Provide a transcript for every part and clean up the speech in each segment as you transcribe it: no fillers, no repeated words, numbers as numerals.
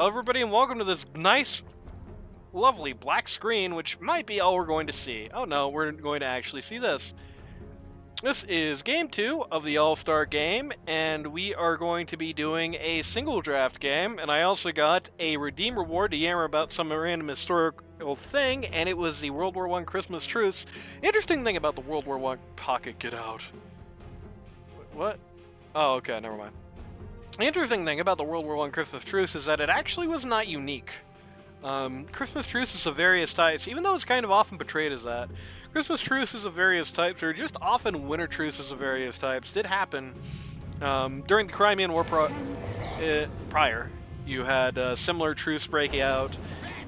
Hello everybody and welcome to this nice, lovely black screen, which might be all we're going to see. Oh no, we're going to actually see this. This is game 2 of the All-Star game, and we are going to be doing a single draft game, and I also got a redeem reward to yammer about some random historical thing, and it was the World War I Christmas truce. Interesting thing about the World War I pocket, get out. What? Oh, okay, never mind. The interesting thing about the World War I Christmas truce is that it actually was not unique. Christmas truces of various types, even though it's kind of often portrayed as that, Christmas truces of various types, or just often winter truces of various types, did happen. During the Crimean War prior, you had a similar truce breaking out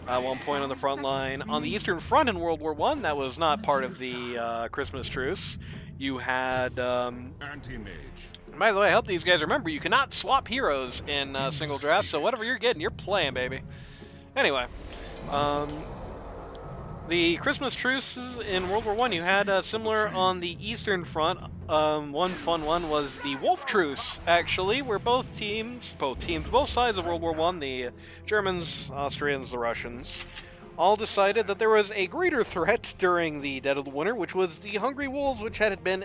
at one point on the front line. On the Eastern Front in World War I, that was not part of the Christmas truce. You had... Anti-mage. By the way, I hope these guys remember you cannot swap heroes in single draft, so whatever you're getting, you're playing, baby. Anyway, the Christmas truces in World War I, you had similar on the Eastern Front. One fun one was the Wolf Truce, actually, where both sides of World War I, the Germans, Austrians, the Russians, all decided that there was a greater threat during the dead of the winter, which was the Hungry Wolves, which had been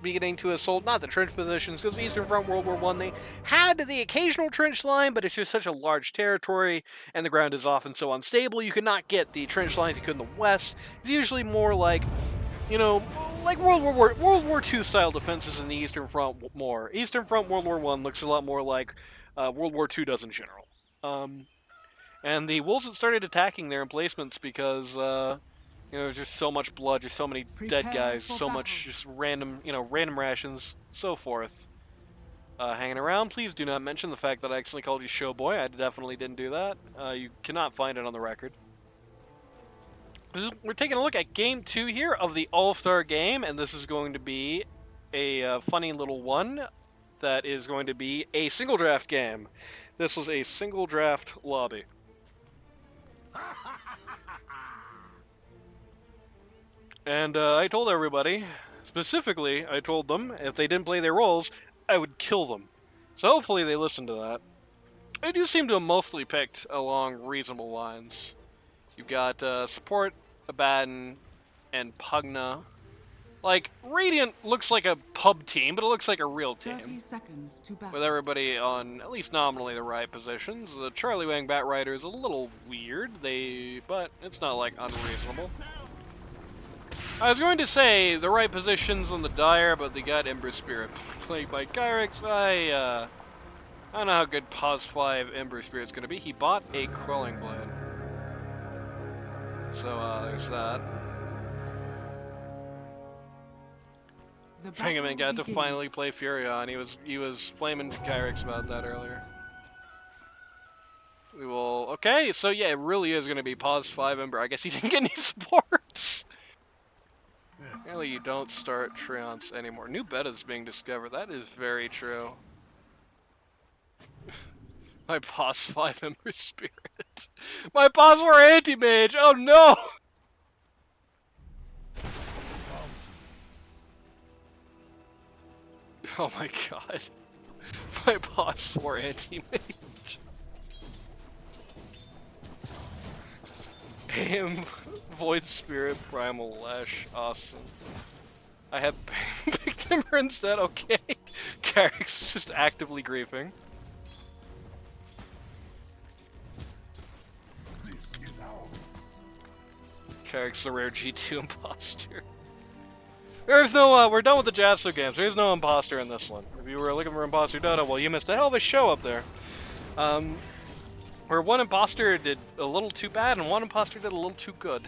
beginning to assault, not the trench positions, because the Eastern Front World War I, they had the occasional trench line, but it's just such a large territory, and the ground is often so unstable, you could not get the trench lines you could in the West. It's usually more like, you know, like World War II style defenses in the Eastern Front more. Eastern Front World War I looks a lot more like World War II does in general. And the Wolves had started attacking their emplacements because, you know, there's just so much blood, just so many dead guys, so much just random, random rations, so forth. Hanging around, please do not mention the fact that I accidentally called you Showboy. I definitely didn't do that. You cannot find it on the record. We're taking a look at Game 2 here of the All-Star game, and this is going to be a funny little one that is going to be a single draft game. This was a single draft lobby. And I told everybody, specifically, I told them, if they didn't play their roles, I would kill them. So hopefully they listened to that. I do seem to have mostly picked along reasonable lines. You've got Support, Abaddon, and Pugna. Like, Radiant looks like a pub team, but it looks like a real team. 30 seconds to battle. With everybody on at least nominally the right positions. The Charlie Wang Bat Rider is a little weird, but it's not like unreasonable. I was going to say the right positions on the Dire, but they got Ember Spirit played by Gyrex. I don't know how good Pos 5 Ember Spirit's going to be. He bought a Crawling Blade. So, there's that. Penguin got to finally play Furion. He was flaming Gyrex about that earlier. We will... Okay, so yeah, it really is going to be Pos 5 Ember. I guess he didn't get any supports. Apparently you don't start Treants anymore. New beta's being discovered. That is very true. My Pos 5 Ember Spirit. My Pos 4 Anti-Mage! Oh no! Oh my god. My Pos 4 Anti-Mage. AM Void Spirit Primal Lash, awesome. I have Big Timber instead, okay. Carrick's just actively griefing. This is ours. Carrick's the rare G2 imposter. There's no, we're done with the Jasso games. There's no imposter in this one. If you were looking for imposter Dota, well, you missed a hell of a show up there. Where one imposter did a little too bad and one imposter did a little too good.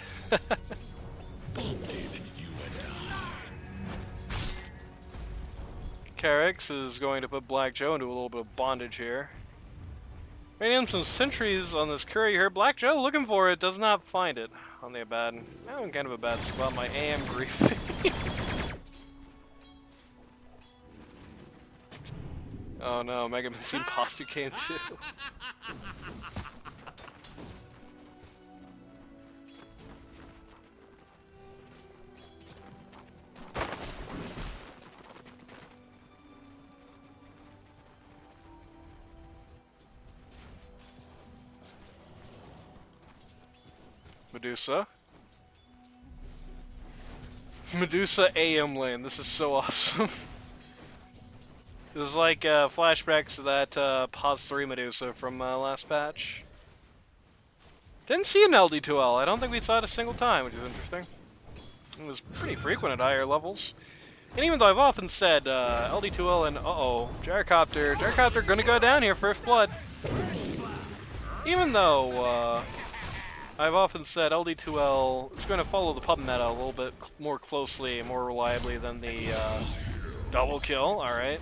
Carrix is going to put Black Joe into a little bit of bondage here. Radium some sentries on this Curry here. Black Joe looking for it, does not find it on the Abaddon. I'm in kind of a bad spot, my AM griefing. Oh no, Mega Man's imposter came too. Medusa. Medusa AM lane. This is so awesome. This is like flashbacks to that Pause 3 Medusa from last patch. Didn't see an LD2L. I don't think we saw it a single time, which is interesting. It was pretty frequent at higher levels. And even though I've often said LD2L and Gyrocopter gonna go down here, first blood. Even though I've often said LD2L is going to follow the pub meta a little bit more closely and more reliably than the double kill, alright,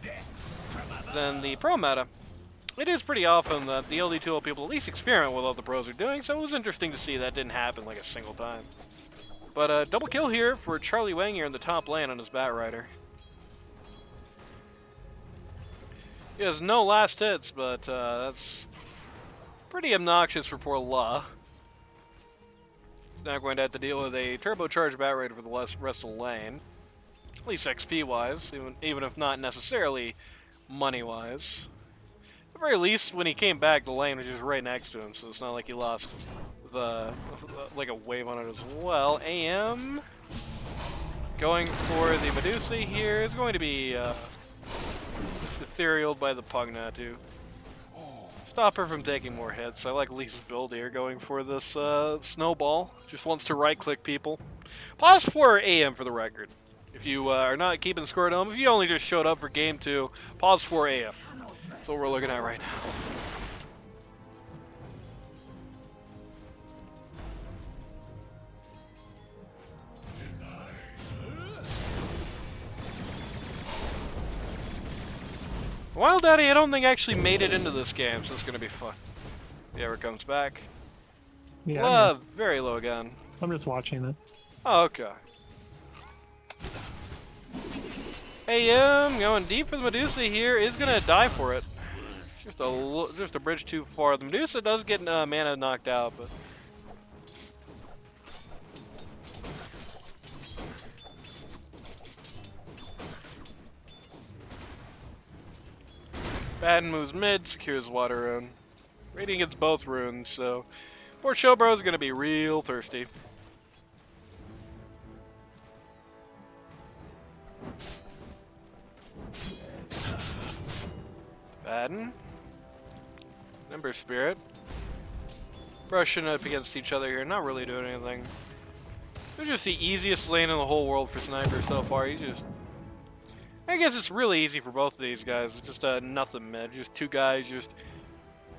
than the pro meta. It is pretty often that the LD2L people at least experiment with what the pros are doing, so it was interesting to see that didn't happen like a single time. But double kill here for Charlie Wang here in the top lane on his Batrider. He has no last hits, but that's pretty obnoxious for poor La. He's now going to have to deal with a turbocharged Batrider for the rest of the lane. At least XP-wise, even if not necessarily money-wise. At the very least, when he came back, the lane was just right next to him, so it's not like he lost like a wave on it as well. AM going for the Medusa here is going to be etherealed by the Pugna to stop her from taking more hits. I like Lee's build here, going for this snowball. Just wants to right-click people. Pause for AM for the record. If you are not keeping score at home, if you only just showed up for game 2, pause for AM. That's what we're looking at right now. Wild Daddy, I don't think actually made it into this game, so it's gonna be fun. He ever comes back. Yeah, Very low again. I'm just watching it. Oh, okay. AM going deep for the Medusa here is gonna die for it. Just a bridge too far. The Medusa does get mana knocked out, but Batten moves mid, secures water rune. Radiant gets both runes, so poor Showbro is gonna be real thirsty. Batten. Ember Spirit. Brushing up against each other here, not really doing anything. They're just the easiest lane in the whole world for Sniper so far. I guess it's really easy for both of these guys. It's just nothing mid. Just two guys just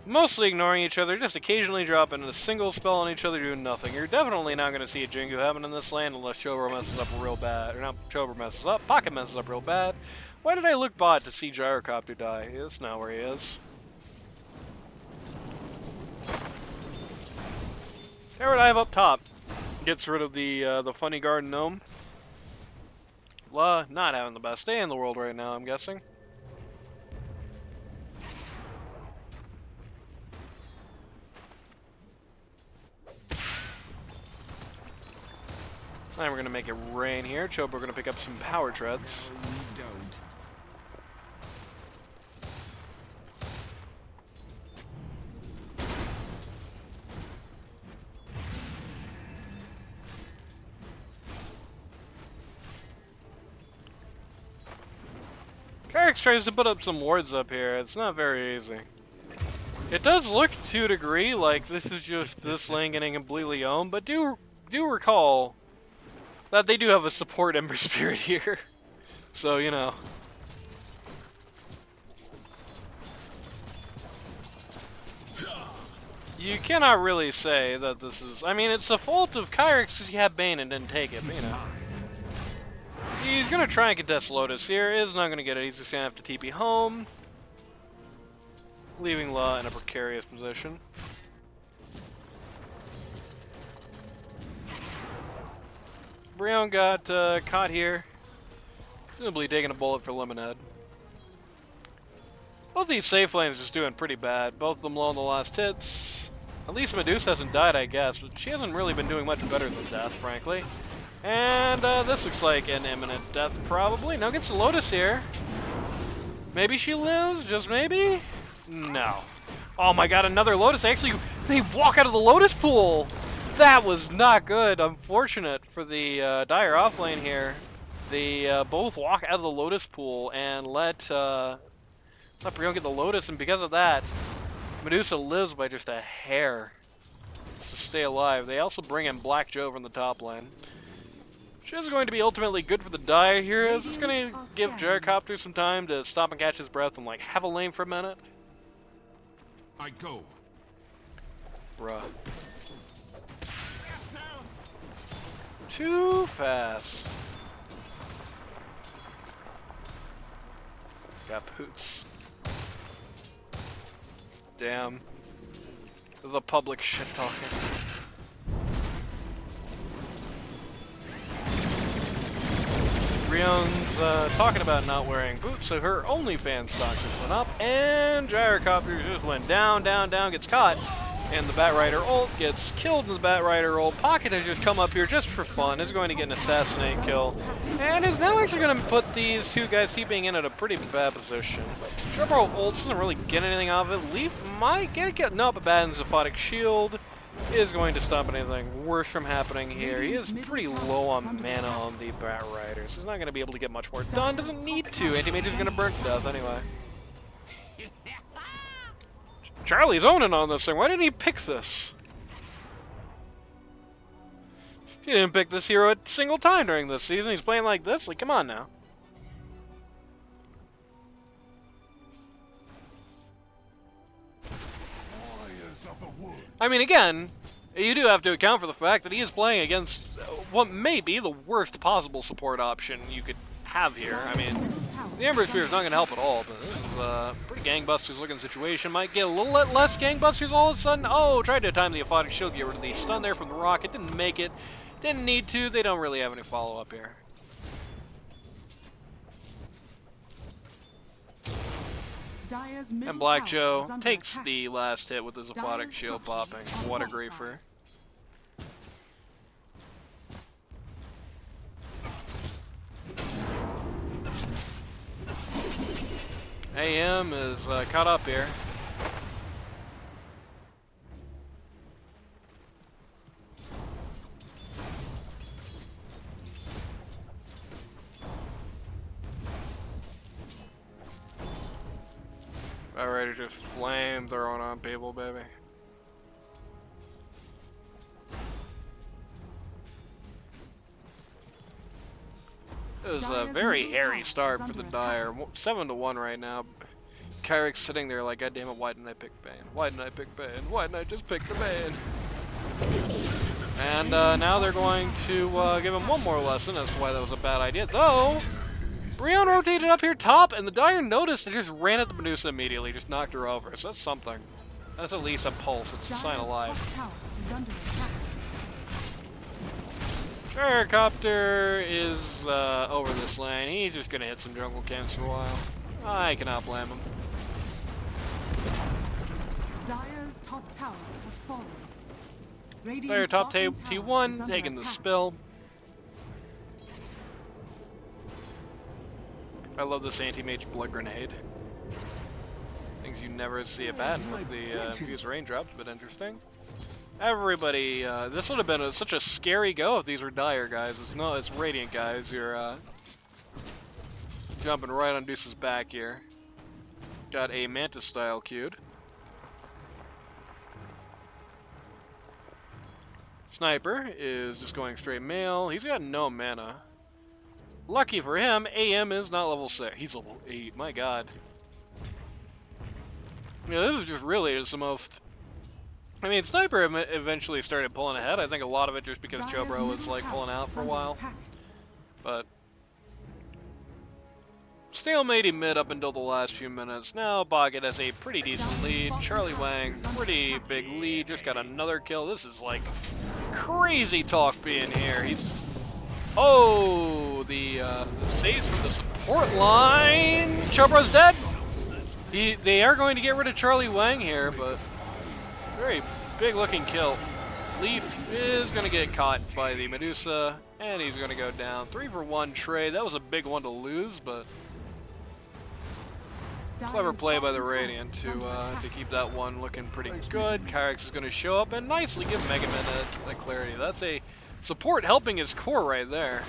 mostly ignoring each other, just occasionally dropping a single spell on each other, doing nothing. You're definitely not going to see a Jingu happen in this lane unless Chobro messes up real bad. Or not Chobro messes up, Pocket messes up real bad. Why did I look bot to see Gyrocopter die? That's not where he is. Terradive up top. Gets rid of the funny garden gnome. La, not having the best day in the world right now, I'm guessing. Now we're gonna make it rain here. Chobe, we're gonna pick up some power treads. Carix tries to put up some wards up here. It's not very easy. It does look to a degree like this is just this lane getting completely owned, but do recall that they do have a support Ember Spirit here. So, you know. You cannot really say that this is... I mean, it's the fault of Kyrix because he had Bane and didn't take it, but, you know. He's going to try and contest Lotus here. Is not going to get it. He's just going to have to TP home. Leaving La in a precarious position. Brion got caught here. Presumably taking a bullet for Lemonhead. Both these safe lanes just doing pretty bad. Both of them low on the last hits. At least Medusa hasn't died, I guess, but she hasn't really been doing much better than death, frankly. And this looks like an imminent death, probably. Now gets the Lotus here. Maybe she lives, just maybe? No. Oh my god, another Lotus. Actually, they walk out of the Lotus pool. That was not good. Unfortunate for the Dire offlane here. They both walk out of the Lotus pool and let Brion get the Lotus, and because of that, Medusa lives by just a hair to stay alive. They also bring in Black Joe from the top lane. Which is going to be ultimately good for the Dire here, as it's going to give Gyrocopter some time to stop and catch his breath and like have a lane for a minute. I go. Bruh. Too fast. Got Poots. Damn. The public shit talking. Brion's talking about not wearing boots, so her OnlyFans stock just went up, and Gyrocopter just went down, down, down, gets caught, and the Batrider ult gets killed in the Batrider ult. Pocket has just come up here just for fun, is going to get an assassinate kill, and is now actually going to put these two guys keeping in at a pretty bad position. Turbo ult doesn't really get anything out of it. Leaf might get no, but bad Zaphotic Shield is going to stop anything worse from happening here. He is pretty low on mana on the Batrider, so he's not going to be able to get much more done. Doesn't need to. Anti-Mage is going to burn to death anyway. Charlie's owning on this thing. Why didn't he pick this? He didn't pick this hero a single time during this season. He's playing like this? Like, come on now. I mean, again, you do have to account for the fact that he is playing against what may be the worst possible support option you could have here. I mean, the Ember Spear is not going to help at all, but this is a pretty gangbusters looking situation. Might get a little less gangbusters all of a sudden. Oh, tried to time the Aphotic Shield, get rid of the stun there from the rocket. Didn't make it. Didn't need to. They don't really have any follow-up here. And Black Joe takes the last hit with his Aphotic Shield popping. What a griefer. AM is caught up here. Alright, just flame throwing on people, baby. It was a very hairy start for the Dire. 7-1 right now. Kyric's sitting there like, God damn it, why didn't I pick Bane? Why didn't I pick Bane? Why didn't I just pick the Bane? And now they're going to give him one more lesson as to why that was a bad idea. Though, Brion rotated up here top, and the Dire noticed and just ran at the Medusa immediately, just knocked her over. So that's something. That's at least a pulse. It's a sign of life. Gyrocopter is over this lane. He's just gonna hit some jungle camps for a while. I cannot blame him. Dire's top tower has fallen. Dire top T1 taking the spill. I love this anti-mage blood grenade. Things you never see at bat with the infused raindrops, but interesting. Everybody, this would have been such a scary go if these were Dire guys. It's Radiant guys. You're jumping right on Deuce's back here. Got a Mantis style queued. Sniper is just going straight male. He's got no mana. Lucky for him, AM is not level 6. He's level 8. My god. Yeah, this is just really just the most... I mean, Sniper eventually started pulling ahead. I think a lot of it just because Chobro was like pulling out for a while. But stalemating mid up until the last few minutes. Now Boggett has a pretty decent lead. Charlie Wang, pretty big lead. Just got another kill. This is like crazy talk being here. He's... Oh, the saves from the support line. Chobro's dead. They are going to get rid of Charlie Wang here, but very big looking kill. Leaf is going to get caught by the Medusa, and he's going to go down. 3-for-1 trade. That was a big one to lose, but Clever Dire's play by the bottom tower Radiant is to under attack. keep that one looking pretty good. Kyrex is going to show up and nicely give Mega Man that clarity. That's a support helping his core right there.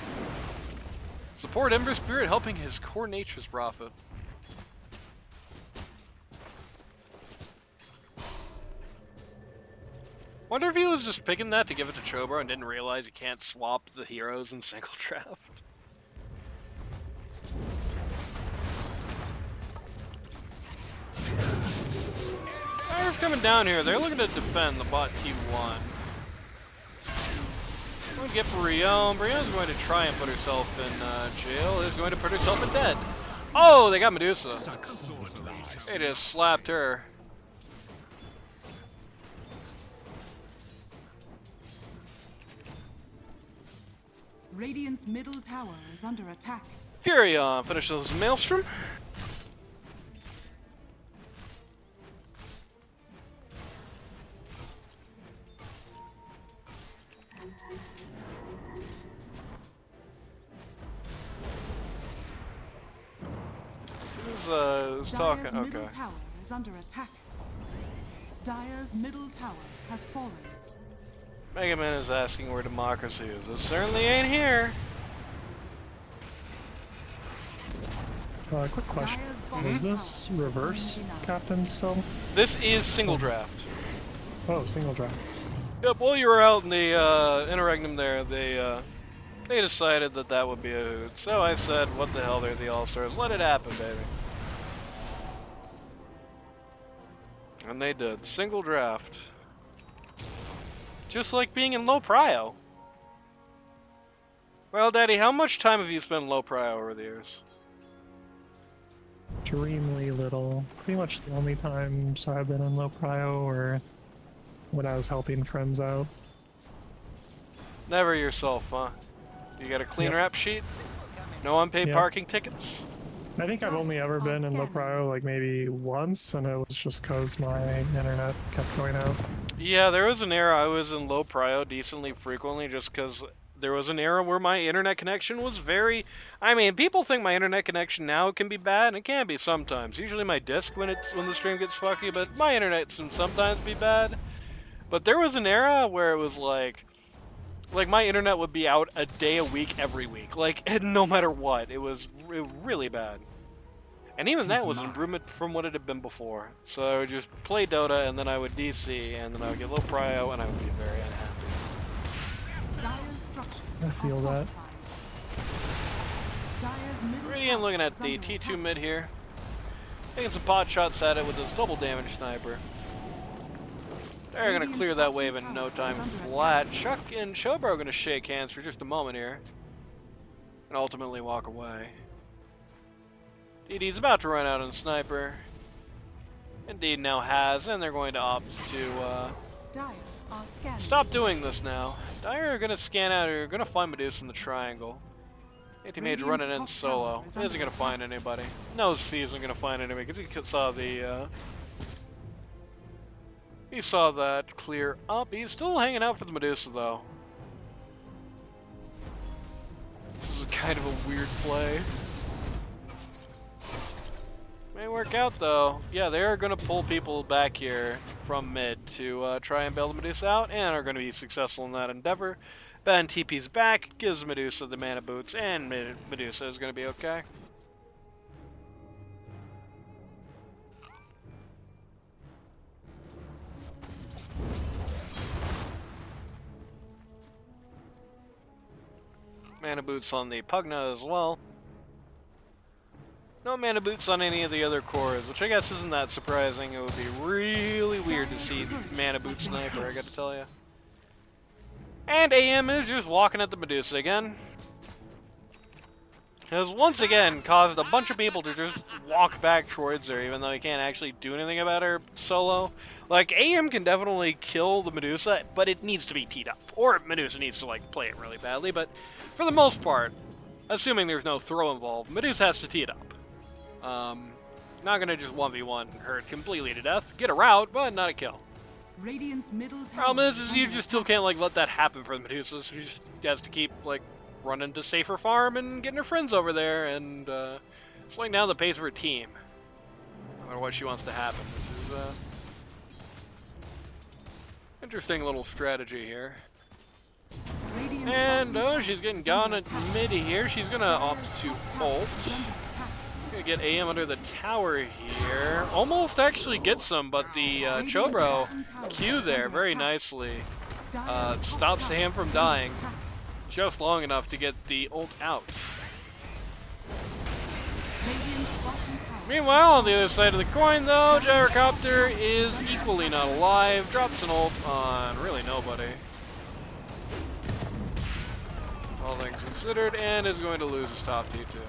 Support Ember Spirit helping his core Nature's Prophet. Wonder if he was just picking that to give it to Chobro and didn't realize he can't swap the heroes in single draft. Fire's coming down here. They're looking to defend the bot T1. We'll get Brion. Brion's going to try and put herself in jail. Is going to put herself in dead. Oh, they got Medusa. They just slapped her. Radiant's middle tower is under attack. Furion finishes Maelstrom. Who's talking? Dire's Okay. middle tower is under attack. Dire's middle tower has fallen. Mega Man is asking where democracy is. It certainly ain't here. Quick question. Dire's bottom Is this tower is reverse undenied. captain still? This is single draft. Oh, single draft. Yep, while you were out in the interregnum there, they decided that that would be a hoot. So I said, what the hell, they're the All-Stars. Let it happen, baby. And they did. Single draft. Just like being in low prio. Well, Daddy, how much time have you spent in low prio over the years? Extremely little. Pretty much the only times I've been in low prio or when I was helping friends out. Never yourself, huh? You got a clean Yep. rap sheet? No unpaid Yep. parking tickets? I think I've only ever been in low prio like maybe once, and it was just because my internet kept going out. Yeah, there was an era I was in low prio decently frequently just because there was an era where my internet connection was very... I mean, people think my internet connection now can be bad, and it can be sometimes. Usually my disc when the stream gets fucky, but my internet can sometimes be bad. But there was an era where it was like my internet would be out a day a week every week, like no matter what. It was really bad. And even that was an improvement from what it had been before. So I would just play Dota, and then I would DC, and then I would get low prio, and I would be very unhappy. Dire's structures I feel are that. fortified. Dire's middle Radiant tower looking at is the under T2 attack. mid here. Taking some pot shots at it with his double damage sniper. They're gonna clear that wave in no time flat. Chuck and Chobro are gonna shake hands for just a moment here. And ultimately walk away. DD's about to run out on sniper. Indeed now has, and they're going to opt to Dire are scanning. stop doing this now. Dire are gonna scan out, or gonna find Medusa in the triangle. Anti-Mage running in solo. He isn't gonna find anybody. Knows he isn't gonna find anybody because he saw the he saw that clear up. He's still hanging out for the Medusa though. This is kind of a weird play. May work out though. Yeah, they're gonna pull people back here from mid to try and bail the Medusa out, and are gonna be successful in that endeavor. Ben TP's back, gives Medusa the mana boots, and Medusa is gonna be okay. Mana boots on the Pugna as well. No mana boots on any of the other cores, which I guess isn't that surprising. It would be really weird to see mana boot sniper, I gotta tell you. And AM is just walking at the Medusa again. Has once again caused a bunch of people to just walk back towards her, even though he can't actually do anything about her solo. Like, AM can definitely kill the Medusa, but it needs to be teed up. Or Medusa needs to, like, play it really badly, but for the most part, assuming there's no throw involved, Medusa has to tee it up. Not gonna just 1v1 her completely to death. Get her out, but not a kill. Radiant's middle tower Problem is you under just still attack. can't, like, let that happen for the Medusa, so she just has to keep, like, running to safer farm and getting her friends over there and slowing down the pace of her team. matter what she wants to happen, which is interesting little strategy here. Radiant's And bottom she's getting tower gone is at under attack. mid here. She's gonna opt Dire's to top tower ult. is under attack. Gonna get AM under the tower here. Almost actually gets him, but the Radiant's Chobro bottom tower Q is there under very attack. nicely Dire's top stops tower him from is under dying attack. just long enough to get the ult out. Radiant's bottom tower Meanwhile, on the other side of the coin, though, Gyrocopter is equally not alive. Drops an ult on really nobody. All things considered, and is going to lose his top T2.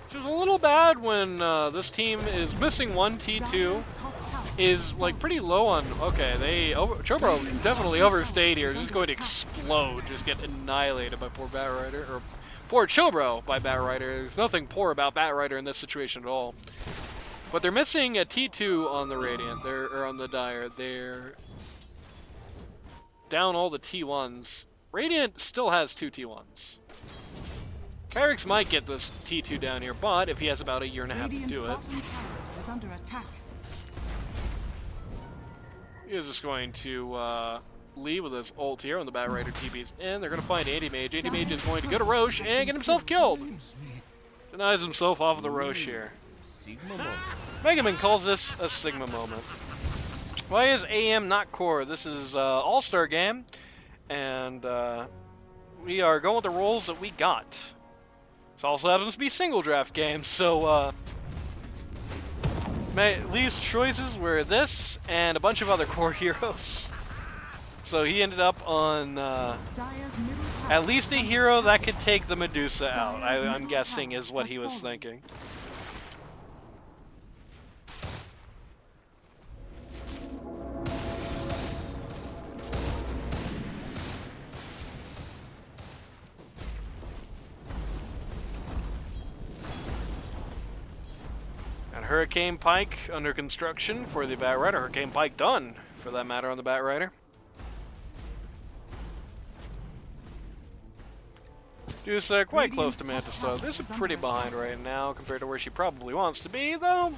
Which is a little bad when this team is missing one T2. Dire's top tower Is like pretty low on. Okay, Chobro definitely overstayed here. Just going to explode, just get annihilated by poor Batrider, or poor Chobro by Batrider. There's nothing poor about Batrider in this situation at all. But they're missing a T2 on the Radiant. Or on the Dire. They're down all the T1s. Radiant still has 2 T1s. Kyrix might get this T2 down here, but if he has about a year and a half to Radiant's do it, bottom tower is under attack. he is just going to leave with his ult here when the Batrider TB's in. They're going to find Anti-Mage. Anti-Mage is going to go to Roche and get himself killed. Denies himself off of the Roche here. Mega Man calls this a Sigma moment. Why is AM not core? This is All-Star game, and we are going with the roles that we got. This also happens to be single draft game, so Lee's choices were this and a bunch of other core heroes. So he ended up on Dire's middle tower at least a is under hero attack. that could take the Medusa out, Dire's I'm middle guessing tower is what has he was fallen. thinking. And Hurricane Pike under construction for the Batrider. Hurricane Pike done, for that matter, on the Batrider. She's quite close to Mantis though. This is pretty behind right now compared to where she probably wants to be, though.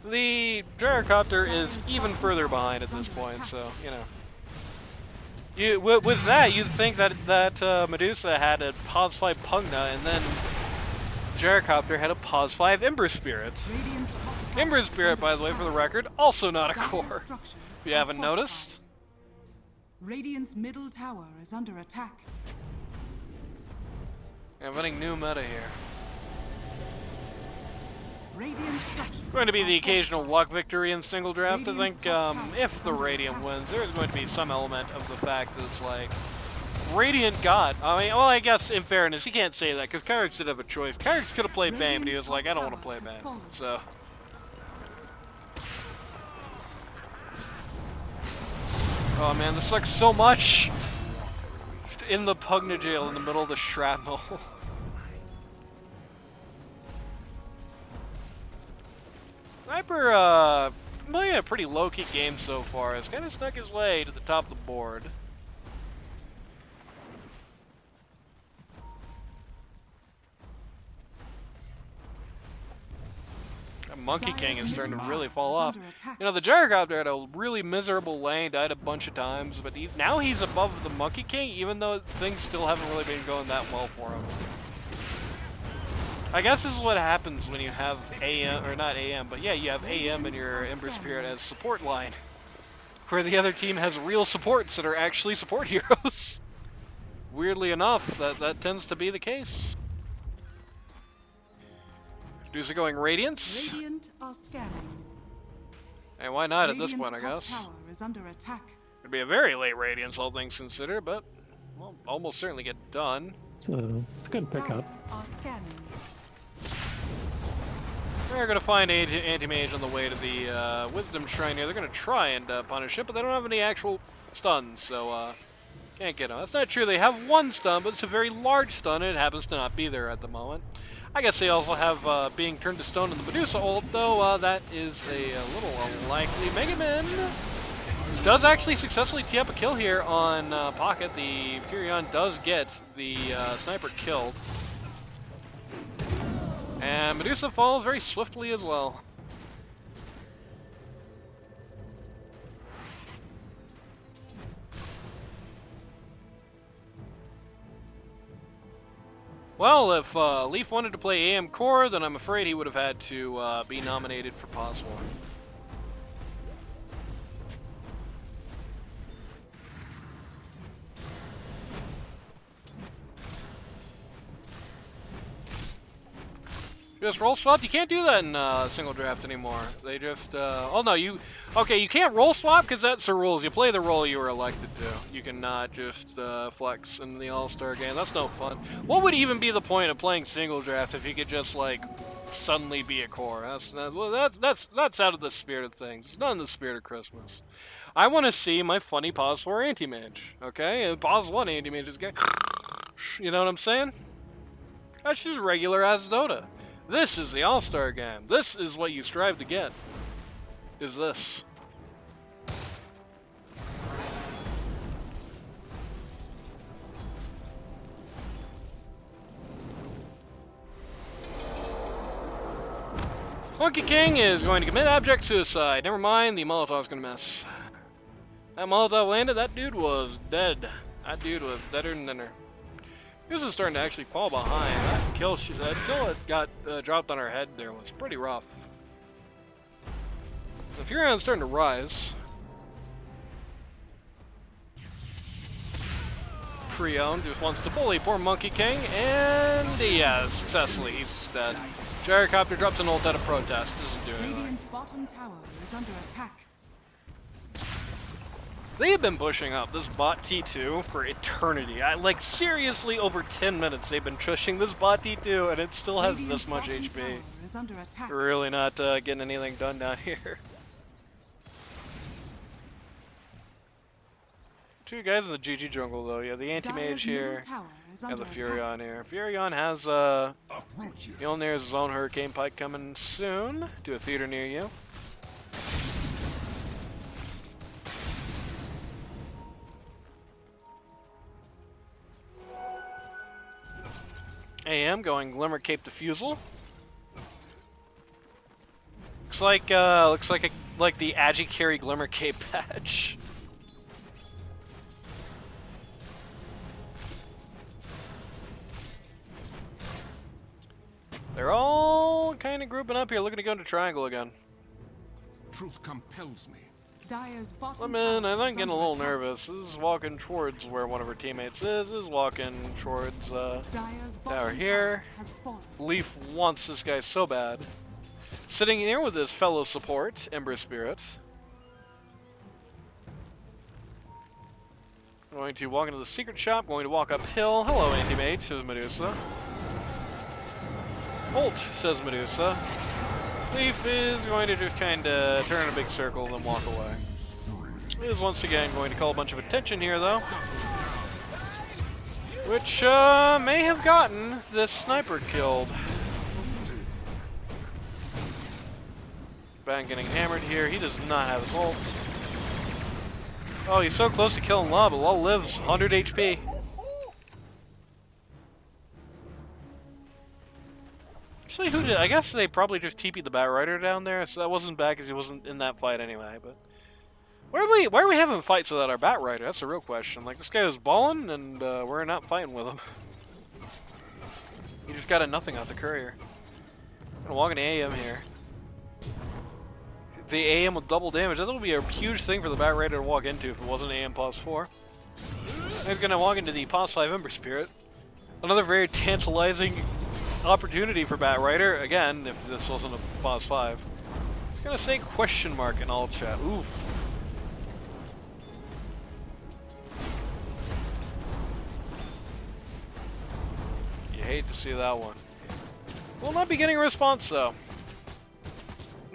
The Gyrocopter is even further behind at this point, so, you know. With that, you'd think that Medusa had a Pos 5 Pugna, and then Gyrocopter had a Pos 5 Ember Spirit. Radiant's top tower Ember is Spirit, under by the way, for the attack. record, also not a Dire's core. structures If you are haven't fortified. noticed. Radiant's middle tower is under attack. I'm running new meta here. Radiant structures Going to be are the occasional fortified. luck victory in single draft. I Radiant's think top tower if is the under Radiant attack. wins, there's going to be some element of the fact that it's like Radiant got. I mean, well, I guess in fairness, he can't say that because Kyrix did have a choice. Kyrix could have played Bane, but he was Radiant's like, I top don't want to play tower has Bane. fallen. So. Oh man, this sucks so much. Just in the Pugna jail in the middle of the shrapnel. Sniper, playing a pretty low-key game so far. Has kind of snuck his way to the top of the board. That Monkey King is starting to really fall off. You know, the Gyrocopter had a really miserable lane, died a bunch of times, but now he's above the Monkey King, even though things still haven't really been going that well for him. I guess this is what happens when you have AM, or not AM, but yeah, you have AM and your Ember Spirit as support line. Where the other team has real supports that are actually support heroes. Weirdly enough, that tends to be the case. Medusa going Radiance. Radiant are scanning. And why not at this Radiant's point, I top guess. tower is under attack. It'd be a very late Radiance, all things considered, but well, almost certainly get done. It's a good Dire pickup. are scanning. They're going to find Anti-Mage on the way to the Wisdom Shrine here. They're going to try and punish it, but they don't have any actual stuns, so can't get them. That's not true. They have one stun, but it's a very large stun, and it happens to not be there at the moment. I guess they also have being turned to stone in the Medusa ult, though that is a little unlikely. Mega Man does actually successfully tee up a kill here on Pocket. The Furion does get the sniper killed. And Medusa falls very swiftly as well. Well, if Leaf wanted to play AM Core, then I'm afraid he would have had to be nominated for Pos 1. Just roll swap? You can't do that in single draft anymore. They just, oh no, okay, you can't roll swap because that's the rules. You play the role you were elected to. You cannot just flex in the All-Star game. That's no fun. What would even be the point of playing single draft if you could just, like, suddenly be a core? That's out of the spirit of things. It's not in the spirit of Christmas. I want to see my funny Pos 4 anti-mage, okay? And Pos 1 anti-mage is good. You know what I'm saying? That's just regular as Dota. This is the All-Star game. This is what you strive to get. Is this. Monkey King is going to commit abject suicide. Never mind, the Molotov's gonna miss. That Molotov landed, that dude was dead. That dude was deader than dinner. This is starting to actually fall behind. That kill that got dropped on our head there was pretty rough. The Furion's starting to rise. Creon just wants to bully poor Monkey King, and yeah, successfully, he's just dead. Gyrocopter drops an ult out of protest. Doesn't do anything. Radiant's bottom tower is under attack. They have been pushing up this bot T2 for eternity. Like, seriously, over 10 minutes they've been pushing this bot T2, and it still has Radiant's this much bottom HP. tower is under attack. Really not getting anything done down here. Two guys in the GG jungle, though. Yeah, the anti-mage here, and the Furion here. Furion has, Mjolnir has his own Hurricane Pike coming soon to a theater near you. AM going Glimmer Cape Diffusal. Looks like the Agi Carry Glimmer Cape patch. They're all kind of grouping up here, looking to go into triangle again. Truth compels me. Dire's bottom I mean, tower I'm is getting a under little attack. nervous. This is walking towards where one of her teammates is. This is walking towards Dire's bottom tower here. tower has fallen. Leaf wants this guy so bad. Sitting here with his fellow support, Ember Spirit. Going to walk into the secret shop, going to walk uphill. Hello, anti-mage, says Medusa. Ult, says Medusa. Leaf is going to just kind of turn in a big circle, then walk away. He is once again going to call a bunch of attention here, though. Which may have gotten this sniper killed. Ban getting hammered here. He does not have his ult. Oh, he's so close to killing Law, but Law lives 100 HP. Actually, who did? I guess they probably just TP'd the Batrider down there, so that wasn't bad because he wasn't in that fight anyway. But why are we having fights without our Batrider? That's the real question. Like, this guy was balling, and we're not fighting with him. He just got a nothing out the courier. I'm gonna walk into AM here. The AM with double damage. That would be a huge thing for the Batrider to walk into if it wasn't AM Pos 4. He's gonna walk into the Pos 5 Ember Spirit. Another very tantalizing opportunity for Batrider, again, if this wasn't a Pos 5. It's gonna say question mark in all chat. Oof. You hate to see that one. Will not be getting a response though.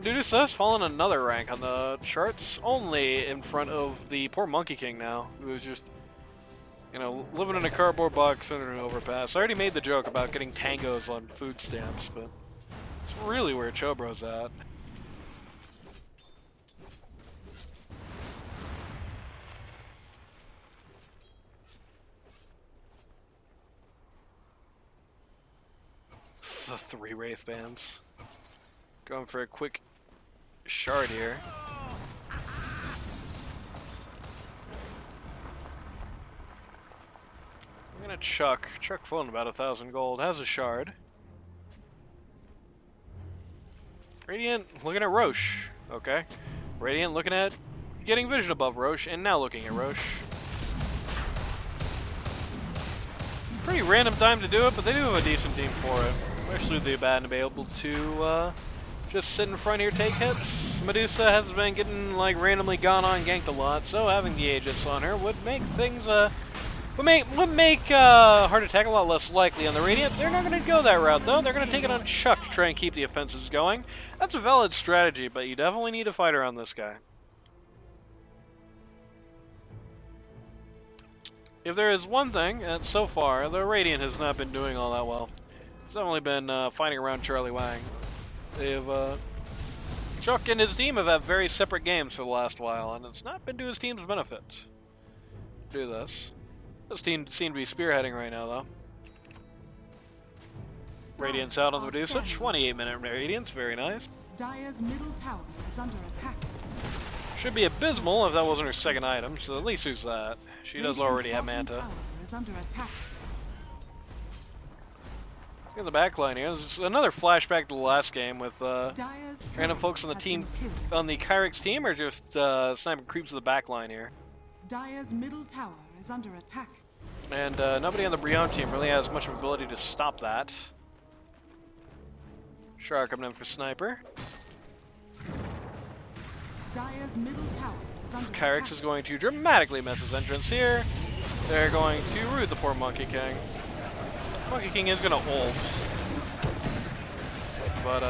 Dudus has fallen another rank on the charts, only in front of the poor Monkey King now, who's just, you know, living in a cardboard box under an overpass. I already made the joke about getting tangos on food stamps, but it's really where Chobro's at. The 3 Wraith Bands. Going for a quick shard here. I'm gonna chuck phone about 1,000 gold. Has a shard. Radiant looking at Roche. Okay. Radiant looking at getting vision above Roche, and now looking at Roche. Pretty random time to do it, but they do have a decent team for it. Especially the bad to be able to just sit in front here, take hits. Medusa has been getting like randomly gone on ganked a lot, so having the Aegis on her would make things would make heart attack a lot less likely on the Radiant. They're not going to go that route though. They're going to take it on Chuck to try and keep the offensives going. That's a valid strategy, but you definitely need to fight around this guy. If there is one thing, and so far, the Radiant has not been doing all that well. It's definitely been fighting around Charlie Wang. They've, Chuck and his team have had very separate games for the last while, and it's not been to his team's benefit to do this. This team seem to be spearheading right now, though. Radiant's out on the Medusa, 28-minute Radiance, very nice. Dire's middle tower is under attack. Should be abysmal if that wasn't her second item, so at least who's that? She does already have Manta. Tower is under attack. Look at the backline here. This is another flashback to the last game with Dire's random folks on the team, on the Kyrix team, or just sniping creeps to the backline here. Dire's middle tower is under attack. And nobody on the Brion team really has much of ability to stop that. Shark coming in for sniper. Dire's middle tower is under Kyrix attack. is going to dramatically miss his entrance here. They're going to root the poor Monkey King. Monkey King is going to ult. But,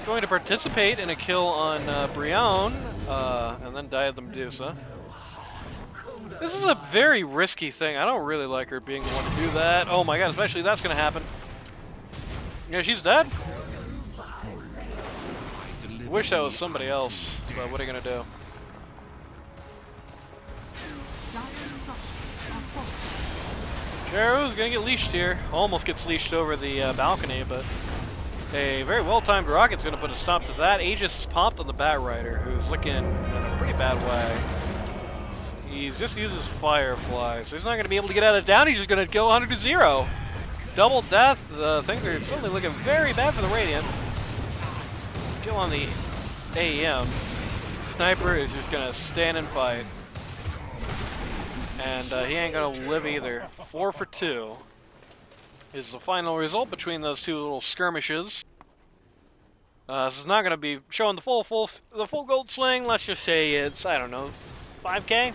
going to participate in a kill on Brion, and then die of the Medusa. This is a very risky thing. I don't really like her being the one to do that. Oh my god, especially that's going to happen. Yeah, she's dead. Wish that was somebody else, but what are you going to do? Dire's structures are falling. Jeru's going to get leashed here. Almost gets leashed over the balcony, but a very well-timed rocket's going to put a stop to that. Aegis is popped on the Bat Rider, who's looking in a pretty bad way. He's just uses Firefly, so he's not going to be able to get out of it down. He's just going to go 100 to 0. Double death. Things are suddenly looking very bad for the Radiant. Kill on the AEM. Sniper is just going to stand and fight. And he ain't going to live either. 4 for 2 is the final result between those two little skirmishes. This is not going to be showing the full gold swing. Let's just say it's, I don't know, 5K?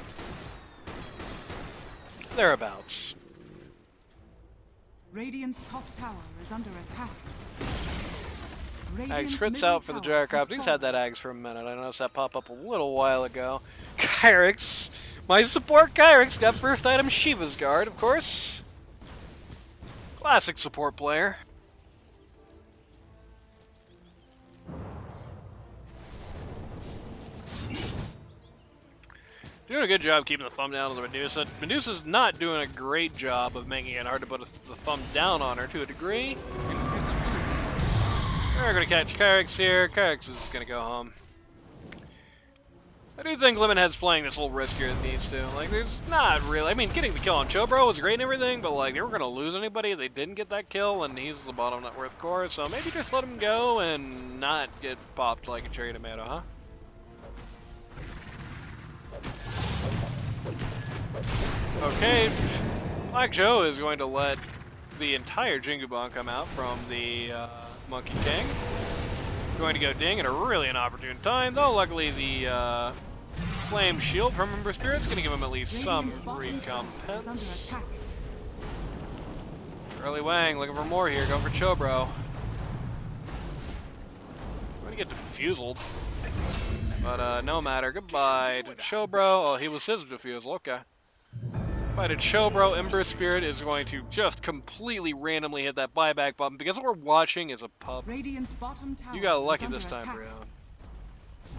Thereabouts. Radiant's top tower is under attack. Ags Radiant's crits middle out for the tower has Gyrocopter. He's had fallen. that Ags for a minute. I noticed that pop up a little while ago. Kyrix. My support Kyrix got first item Shiva's Guard, of course. Classic support player. Doing a good job keeping the thumb down on the Medusa. Medusa's not doing a great job of making it hard to put the thumb down on her to a degree. We're going to catch Kyrix here. Kyrix is going to go home. I do think Lemonhead's playing this a little riskier than it needs to. Like, there's not really... I mean, getting the kill on Chobro was great and everything, but, like, they were going to lose anybody if they didn't get that kill, and he's the bottom net worth core, so maybe just let him go and not get popped like a cherry tomato, huh? Okay, Black Joe is going to let the entire Jingu Bomb come out from the Monkey King. Going to go ding at a really inopportune time, though luckily the Flame Shield from Ember Spirit's going to give him at least some Radiant's bottom tower is under recompense. attack. Early Wang looking for more here, going for Chobro. Going to get defused. But no matter, goodbye to Chobro. Oh, he was his defusal, okay. Goodbye to Chobro. Ember Spirit is going to just completely randomly hit that buyback button because what we're watching is a pub. Radiant's bottom tower You got is lucky under this time, attack. Brion.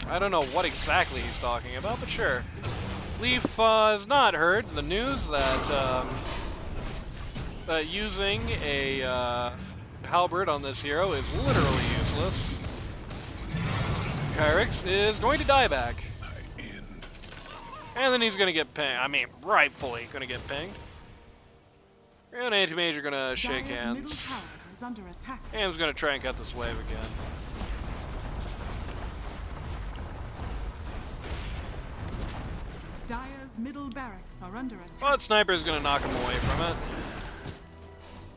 I don't know what exactly he's talking about, but sure. Leaf has not heard the news that using a halberd on this hero is literally useless. Kyrix is going to die back. And then he's going to get pinged. I mean, rightfully going to get pinged. And Anti-Mage are going to shake Dire's middle hands. tower is under attack. Am's going to try and cut this wave again. Dire's middle barracks are under attack. But Sniper's going to knock him away from it.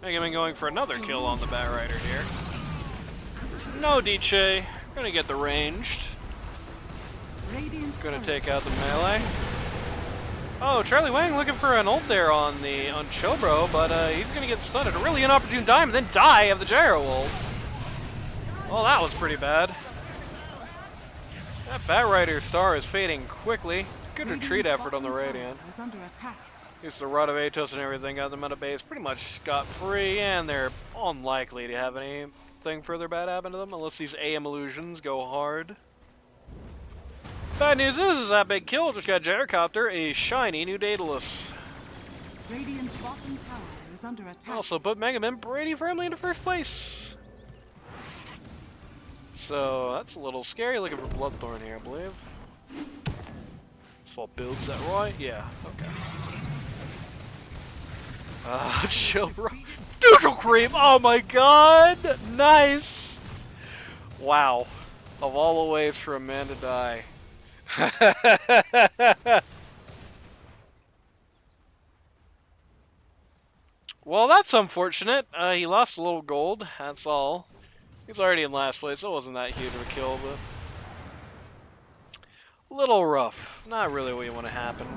Mega Man going for another kill on the Bat Rider here. No DJ. Going to get the ranged. Radiant's Going to turret take out the melee. Oh, Charlie Wang looking for an ult there on Chobro, but he's going to get stunned at a really inopportune time and then die of the gyro ult. Well, that was pretty bad. That Bat Rider star is fading quickly. Good retreat Radiant's effort on the bottom tower Radiant. is under attack. Used the Rod of Atos and everything, got them out of base pretty much scot-free, and they're unlikely to have anything further bad happen to them unless these AM illusions go hard. Bad news is that big kill just got Gyrocopter, a shiny new Daedalus. Radiant's bottom tower is under attack. Also put Mega Man Brady firmly into first place. So that's a little scary. Looking for Bloodthorn here, I believe. Swap builds that right? Yeah, okay. Chill, bro. Neutral creep! Oh my god! Nice! Wow. Of all the ways for a man to die. Well, that's unfortunate. He lost a little gold, that's all. He's already in last place, so it wasn't that huge of a kill, but... little rough. Not really what you want to happen.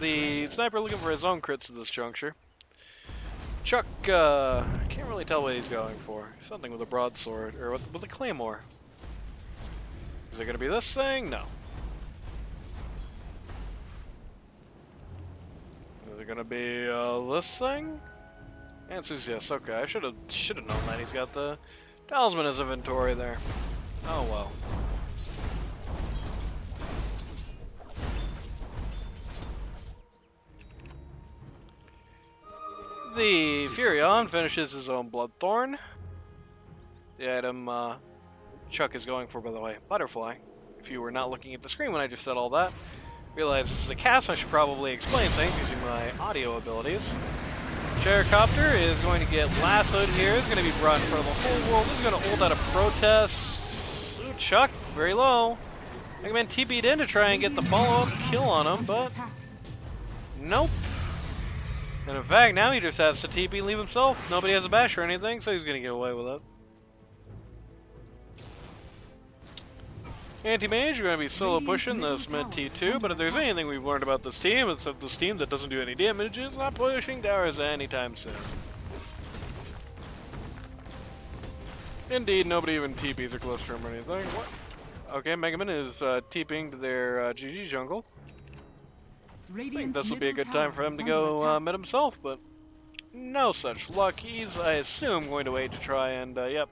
The Sniper looking for his own crits at this juncture. Chuck, can't really tell what he's going for. Something with a broadsword, or with a claymore. Is it going to be this thing? No. Is it going to be this thing? Answer's yes. Okay, I should have known that. He's got the talisman as inventory there. Oh well. The Furion finishes his own Bloodthorn. The item Chuck is going for, by the way, Butterfly. If you were not looking at the screen when I just said all that, realize this is a cast, I should probably explain things using my audio abilities. Gyrocopter is going to get lassoed here. It's going to be brought in front of the whole world. This is going to hold out a protest. Ooh, Chuck, very low. Mega Man TP'd in to try and get the follow-up kill on him, but nope. And in fact, now he just has to TP and leave himself. Nobody has a bash or anything, so he's going to get away with it. Anti-Mage, you're going to be solo pushing this mid T2, but if there's anything we've learned about this team, it's that this team that doesn't do any damage is not pushing towers anytime soon. Indeed, nobody even TPs or close to him or anything. What? Okay, Mega Man is TPing to their GG jungle. I think this will be a good time for him to go mid himself, but no such luck. He's, I assume, going to wait to try and, yep,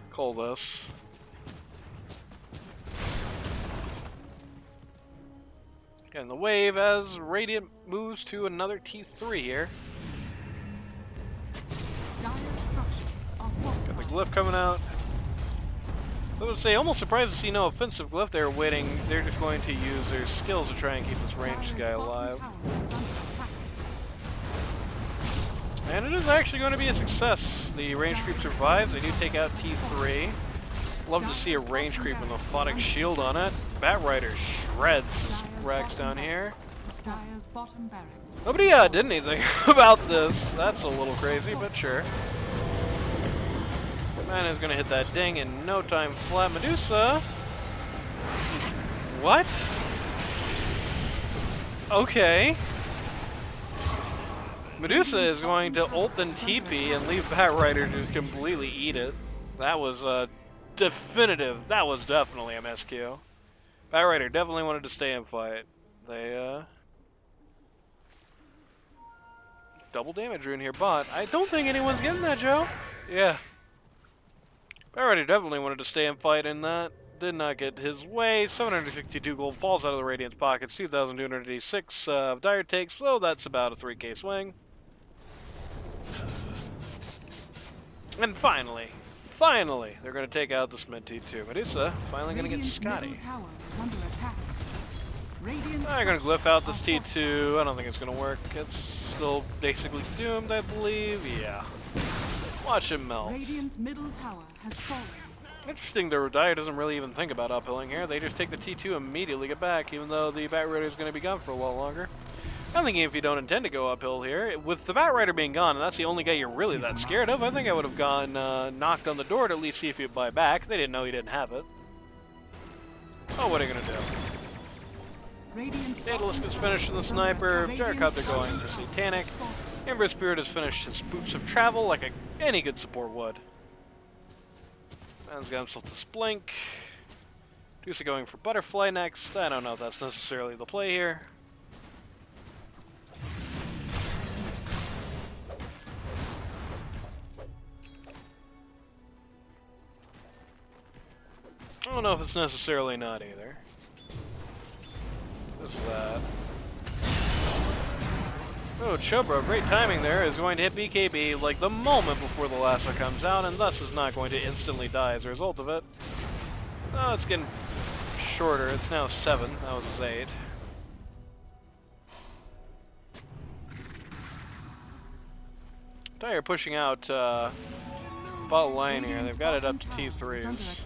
call this. And the wave as Radiant moves to another T3 here. Dire structures are Got the glyph coming out. I would say, almost surprised to see no offensive glyph. They're waiting. They're just going to use their skills to try and keep this ranged guy alive. And it is actually going to be a success. The range creep survives. They do take out T3. Love to see a range creep with a Photic shield on it. Bat Rider shreds his racks down here. Nobody did anything about this. That's a little crazy, but sure. Man is going to hit that ding in no time flat. Medusa. What? Okay. Medusa is going to ult and TP and leave Bat Rider just completely eat it. That was definitive. That was definitely a miscue. Bat Rider definitely wanted to stay and fight. They, double damage rune here, but I don't think anyone's getting that, Joe. Yeah. Bat Rider definitely wanted to stay and fight, and that did not get his way. 762 gold falls out of the Radiant's pockets. 2,286 Dire takes, so that's about a 3k swing. And finally, finally, they're going to take out this mid T2. Medusa finally going to get Radiant's Scotty. middle tower is under attack. Radiant's They're going to glyph out this structures are T2. I don't think it's going to work. It's still basically doomed, I believe. Yeah. Watch him melt. Radiant's middle tower has fallen. Interesting, their Dire doesn't really even think about uphilling here. They just take the T2 immediately, get back, even though the Bat Rider is going to be gone for a while longer. I'm thinking if you don't intend to go uphill here, with the Bat Rider being gone, and that's the only guy you're really that scared of, I think I would have gone, knocked on the door to at least see if he'd buy back. They didn't know he didn't have it. Oh, what are you going to do? Radiant's Daedalus gets finished with the Sniper, Gyrocopter going for Satanic. Ember Spirit has finished his Boots of Travel like any good support would. Man's got himself the Splink. Medusa going for Butterfly next. I don't know if that's necessarily the play here. I don't know if it's necessarily not either. What is that? Oh, Chobra, great timing there, is going to hit BKB like the moment before the lasso comes out, and thus is not going to instantly die as a result of it. Oh, it's getting shorter. It's now 7. That was his 8. Dire pushing out bot lane here. They've got it up to T3s.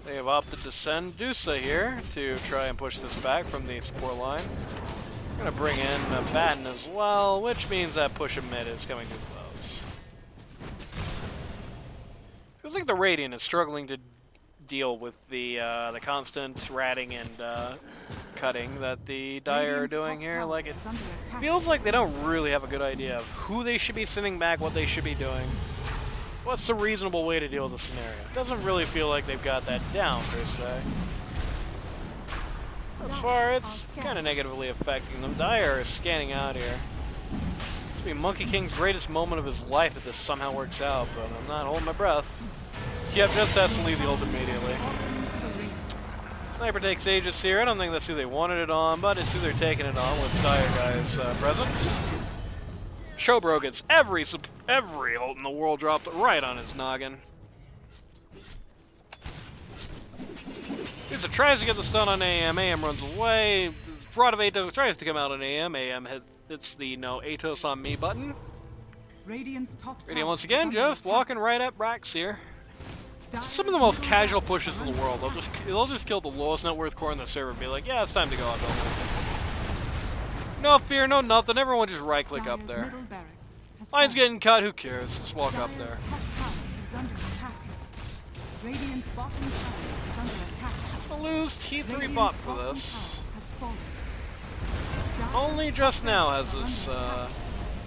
They have opted to send Medusa here to try and push this back from the support line. We're going to bring in Batten as well, which means that push of mid is coming too close. Feels like the Radiant is struggling to deal with the constant ratting and cutting that the Dire are doing here. Like, it feels like they don't really have a good idea of who they should be sending back, what they should be doing. What's the reasonable way to deal with the scenario? It doesn't really feel like they've got that down, per se. As far, it's kind of negatively affecting them. Dire is scanning out here. This will be Monkey King's greatest moment of his life if this somehow works out, but I'm not holding my breath. Yep, just has to leave the ult immediately. Sniper takes Aegis here. I don't think that's who they wanted it on, but it's who they're taking it on with Dire guys present. Chobro gets every ult in the world dropped right on his noggin. Medusa tries to get the stun on AM. AM runs away. Fraud of Atos tries to come out on AM. AM hits the no Atos on me button. Radiant's top Radiant once again just walking right at Brax here. Some of the most casual pushes in the world. They'll just kill the lowest net worth core in the server and be like, yeah, it's time to go on. No fear, no nothing. Everyone just right click up there. Line's getting cut, who cares? Just walk up there. I'll lose T3 bot for this. Only just now has this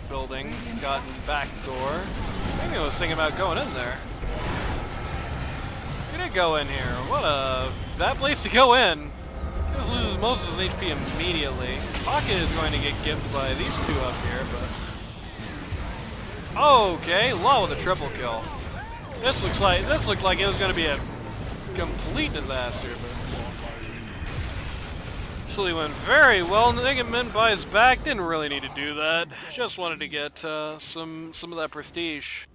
building gotten back door. Maybe I was thinking about going in there. Gonna go in here. What a bad place to go in. He loses most of his HP immediately. Pocket is going to get gifted by these two up here, but okay, Law with a triple kill. This looked like it was going to be a complete disaster, but actually went very well. Nigaman buys back. Didn't really need to do that. Just wanted to get some of that prestige.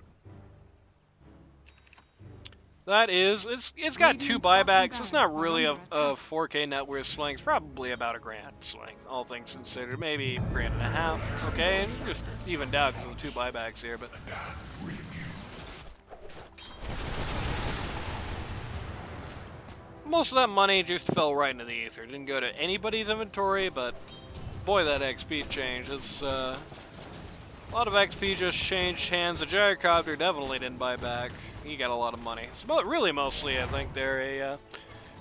That is, it's got 2 buybacks. It's not really a 4K net worth swing. It's probably about $1 grand swing, all things considered. Maybe $1.5 grand. Okay, and just evened out because of the 2 buybacks here, but most of that money just fell right into the ether. Didn't go to anybody's inventory, but boy, that XP changed. It's a lot of XP just changed hands. The Gyrocopter definitely didn't buy back. He got a lot of money. But really, mostly, I think they're a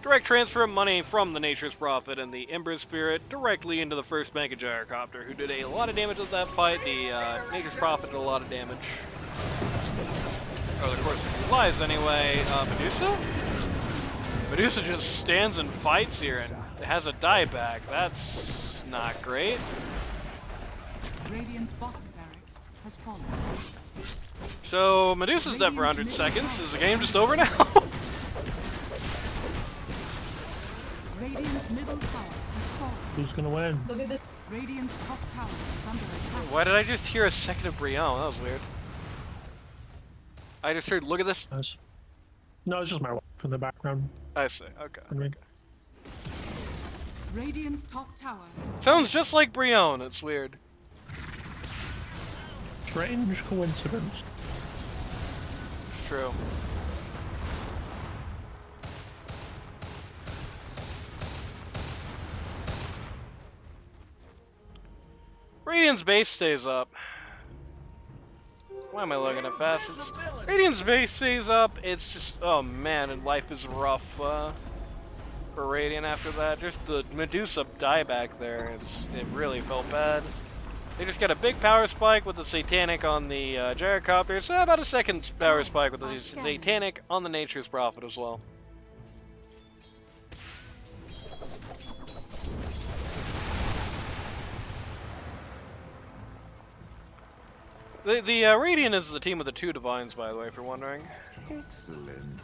direct transfer of money from the Nature's Prophet and the Ember Spirit directly into the first bank of Gyrocopter, who did a lot of damage with that fight. The Nature's Prophet did a lot of damage. Over the course of his lives, anyway. Medusa? Medusa just stands and fights here and has a dieback. That's not great. Radiant's bottom barracks has fallen. So, Medusa's dead for 100 seconds. Is the game just over now? Radiant's middle tower has fallen. Who's gonna win? Look at this. Radiant's top tower is under attack. Why did I just hear a second of Brion? That was weird. I just heard, look at this. Nice. No, it's just my wife in the background. I see. Okay. I mean, Radiant's top tower has Sounds just like Brion. It's weird. strange coincidence. It's true. Radiant's base stays up. Why am I looking at facets? Radiant's base stays up. It's just, oh man, and life is rough for Radiant after that. Just the Medusa dieback there, it really felt bad. They just got a big power spike with the Satanic on the Gyrocopter, so about a second power spike with the Satanic on the Nature's Prophet as well. The Radiant is the team with the 2 Divines, by the way, if you're wondering. Excellent.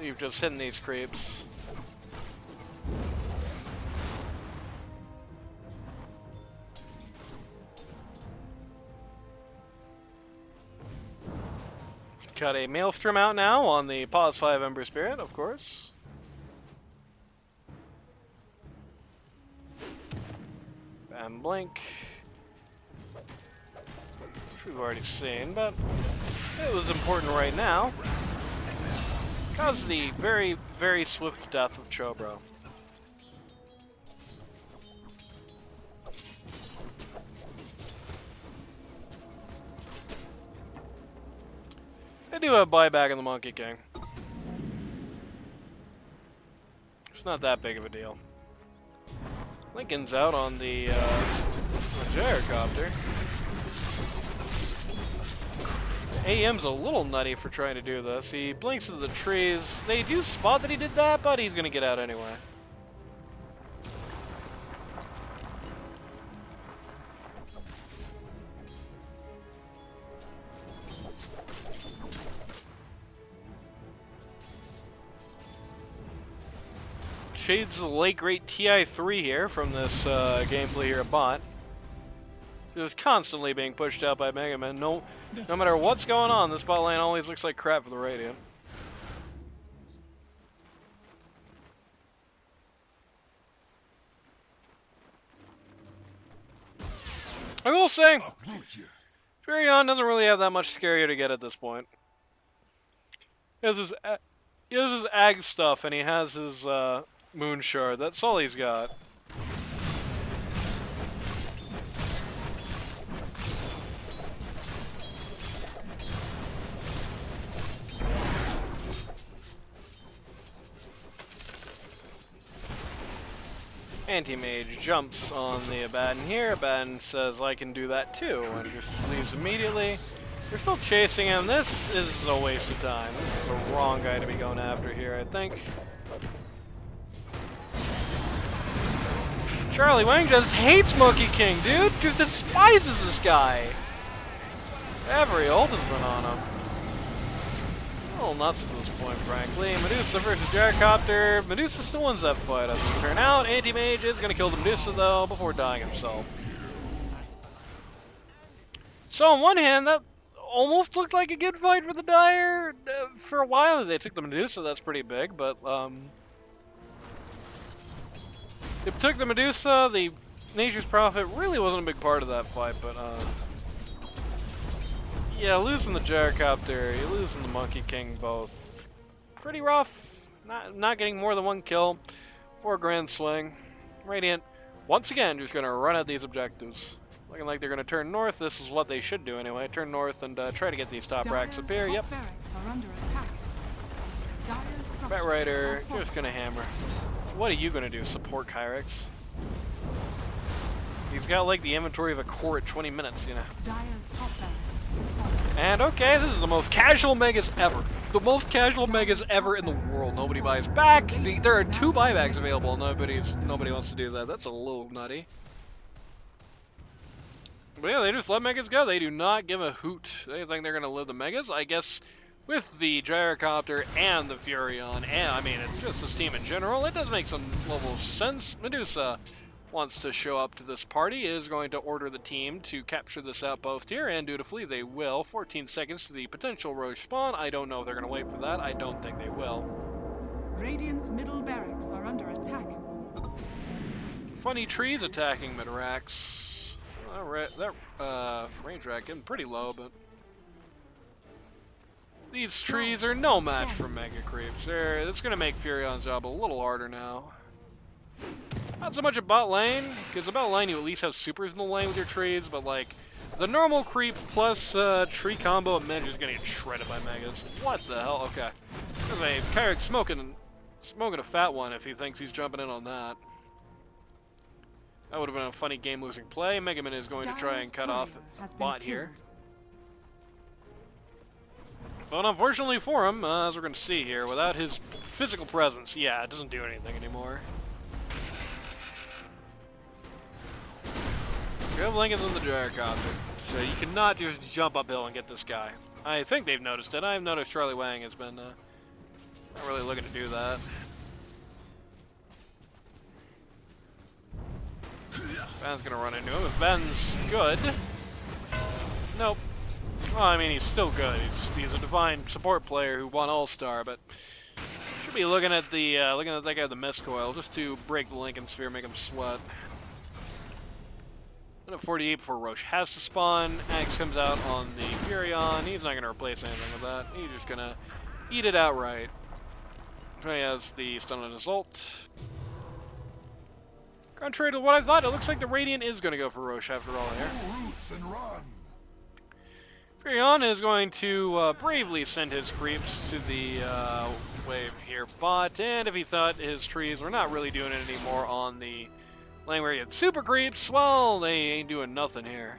You've just hitting these creeps. Got a Maelstrom out now on the Pause 5 Ember Spirit, of course. And Blink. Which we've already seen, but it was important right now. Caused the very, very swift death of Chobro. They do have buyback in the Monkey King. It's not that big of a deal. Lincoln's out on the Gyrocopter. AM's a little nutty for trying to do this. He blinks into the trees. They do spot that he did that, but he's gonna get out anyway. Shades of the late great TI3 here from this gameplay here at bot. Just constantly being pushed out by Mega Man. No matter what's going on, this bot lane always looks like crap for the Radiant. I will say, Furion doesn't really have that much scarier to get at this point. He has his Ag stuff and he has his Moon Shard. That's all he's got. Anti-Mage jumps on the Abaddon here. Abaddon says, I can do that too, and just leaves immediately. They're still chasing him. This is a waste of time. This is the wrong guy to be going after here, I think. Charlie Wang just hates Monkey King, dude! Just despises this guy! Every ult has been on him. A little nuts at this point, frankly. Medusa versus Gyrocopter. Medusa still wins that fight as it turns out. Anti-Mage is going to kill the Medusa, though, before dying himself. So, on one hand, that almost looked like a good fight for the Dire. For a while, they took the Medusa, that's pretty big, but, they took the Medusa, the Nature's Prophet really wasn't a big part of that fight, but, yeah, losing the Gyrocopter, you're losing the Monkey King both. Pretty rough. Not getting more than one kill for a grand swing. Radiant, once again, just going to run at these objectives. Looking like they're going to turn north. This is what they should do anyway. Turn north and try to get these top racks up here. Yep. Bat Rider, just going to hammer. What are you going to do, support Kyrex? He's got like the inventory of a core at 20 minutes, you know. And okay, this is the most casual megas ever. The most casual megas ever in the world. Nobody buys back. There are 2 buybacks available. Nobody wants to do that. That's a little nutty. But yeah, they just let megas go. They do not give a hoot. They think they're gonna live the megas. I guess with the Gyrocopter and the Furion, and I mean it's just this team in general, it does make some level of sense. Medusa wants to show up to this party is going to order the team to capture this outpost here, and dutifully they will. 14 seconds to the potential Roche spawn. I don't know if they're going to wait for that. I don't think they will. Radiant's middle barracks are under attack. Funny trees attacking Midrax. That range rack getting pretty low, but these trees are no match for Mega Creeps. It's going to make Furion's job a little harder now. Not so much a bot lane, because a bot lane you at least have supers in the lane with your trees, but like the normal creep plus tree combo at mid is going to get shredded by Megas. What the hell? Okay. There's a Kyrick smoking a fat one if he thinks he's jumping in on that. That would have been a funny game-losing play. Mega Man is going to try and cut off bot here. But unfortunately for him, as we're going to see here, without his physical presence, yeah, it doesn't do anything anymore. You have Lincolns in the gyrocopter, so you cannot just jump uphill and get this guy. I think they've noticed it. I've noticed Charlie Wang has been not really looking to do that. Ben's gonna run into him. If Ben's good, nope. Well, I mean, he's still good. He's a divine support player who won All-Star, but should be looking at that guy with the mist coil just to break the Lincoln Sphere, make him sweat. And at 48 before Roche has to spawn. Axe comes out on the Furion. He's not gonna replace anything with that. He's just gonna eat it outright. He has the stun on his ult. Contrary to what I thought, it looks like the Radiant is going to go for Roche after all here. Roots and run. Furion is going to bravely send his creeps to the wave here bot, and if he thought his trees were not really doing it anymore on the lane where he had super creeps, well, they ain't doing nothing here.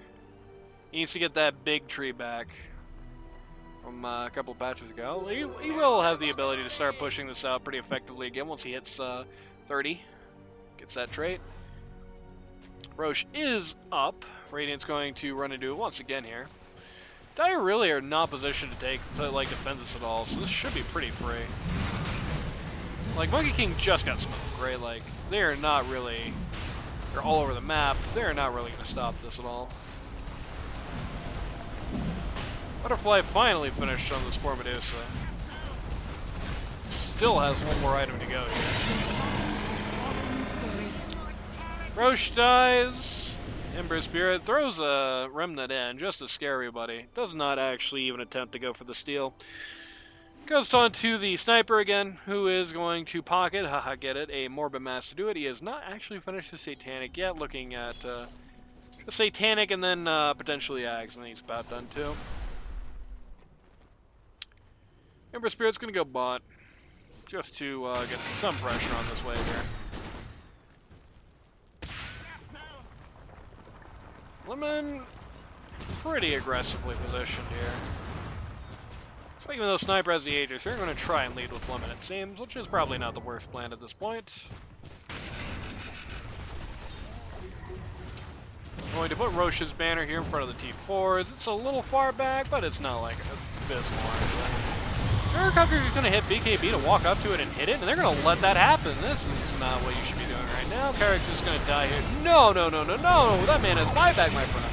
He needs to get that big tree back from a couple of patches ago. He will have the ability to start pushing this out pretty effectively again once he hits 30. Gets that trait. Roche is up. Radiant's going to run into it once again here. Dire really are not positioned to defend this at all, so this should be pretty free. Like, Monkey King just got smoked, right? Like, they are not really... They're all over the map. They're not really going to stop this at all. Butterfly finally finished on this poor Medusa. Still has one more item to go here. Roche dies. Ember Spirit throws a Remnant in just to scare everybody. Does not actually even attempt to go for the steal. Goes on to the Sniper again, who is going to pocket, haha, get it, a Morbid Mass to do it. He has not actually finished the Satanic yet, looking at the Satanic and then potentially Ags, and he's about done too. Ember Spirit's going to go bot, just to get some pressure on this wave here. Lemon, pretty aggressively positioned here. So even though Sniper has the Aegis, they're going to try and lead with Lemon, it seems, which is probably not the worst plan at this point. Going to put Roche's banner here in front of the T4s. It's a little far back, but it's not like abysmal. Gyrocopter is going to hit BKB to walk up to it and hit it, and they're going to let that happen. This is not what you should be doing right now. Carrick's is going to die here. No, no, no, no, no! That man has buyback, my friend.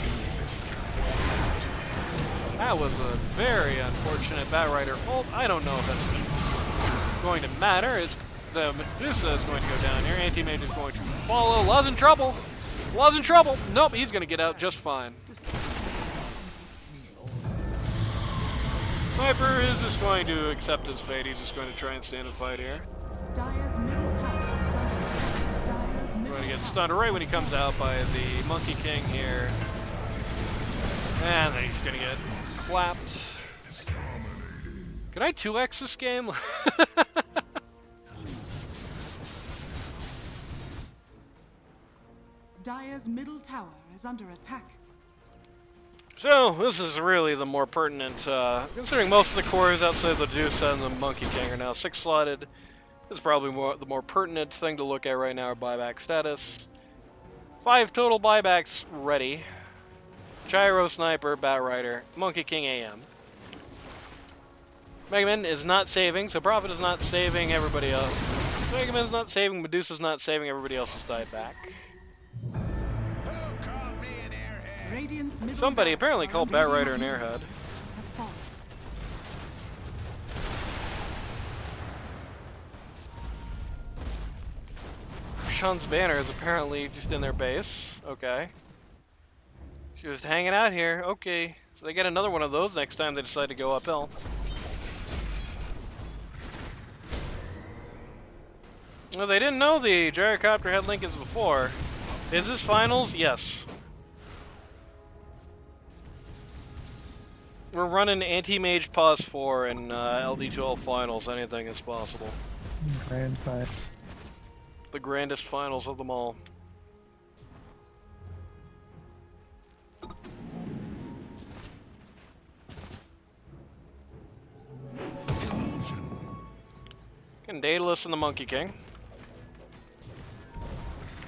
That was a very unfortunate Batrider ult. I don't know if that's going to matter. The Medusa is going to go down here. Anti-Mage is going to follow. Law's in trouble. Law's in trouble. Nope, he's going to get out just fine. Sniper is just going to accept his fate. He's just going to try and stand and fight here. Dire's middle tower is under attack. Dire's middle Going to get tower. stunned right when he comes out by the Monkey King here. And then he's going to get clapped. Can I 2x this game? Dire's middle tower is under attack. So, this is really the more pertinent, considering most of the cores outside the Medusa and the Monkey King are now 6-slotted. This is probably the more pertinent thing to look at right now, our buyback status. 5 total buybacks ready. Gyro, Sniper, Batrider, Monkey King, AM. Mega Man is not saving, so Prophet is not saving everybody else. Mega Man's not saving, Medusa's not saving, everybody else has died back. Radiant's middle Somebody barracks apparently are called under Bat Rider an Radiant's airhead. has fallen. Sean's banner is apparently just in their base. Okay. She was hanging out here. Okay. So they get another one of those next time they decide to go uphill. Well, they didn't know the gyrocopter had Lincolns before. Is this finals? Yes. We're running anti-mage pause 4 in LD12 finals. Anything is possible. Grand fight. The grandest finals of them all. Illusion. Getting Daedalus and the Monkey King.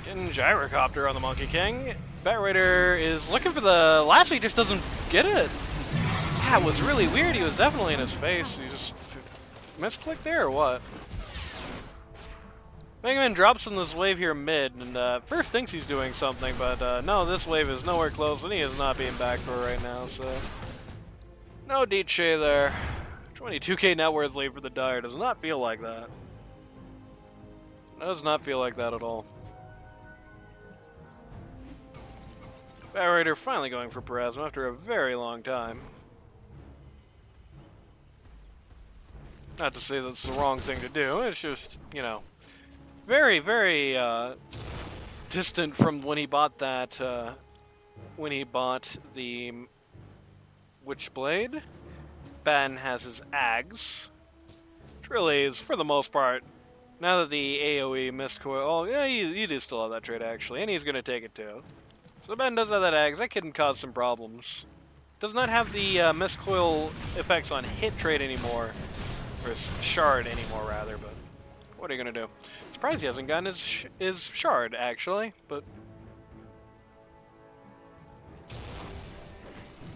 Getting Gyrocopter on the Monkey King. Bat Raider is looking for the last, he just doesn't get it. That was really weird. He was definitely in his face. He just misclicked there or what? Mega Man drops in this wave here mid, and first thinks he's doing something, but no, this wave is nowhere close, and he is not being backed for right now, so... No DJ there. 22k net worth lead for the Dire does not feel like that. Does not feel like that at all. Bat Raider finally going for Parasma after a very long time. Not to say that's the wrong thing to do, it's just, you know, very, very distant from when he bought that, when he bought the Witchblade. Ben has his Ags. Which really is, for the most part, now that the AoE missed coil, oh yeah, you do still have that trait actually, and he's going to take it too. So Ben does have that Ags, that can cause some problems. Does not have the missed coil effects on hit trait anymore, or shard anymore rather, but what are you going to do? Surprised he hasn't gotten his shard actually, but...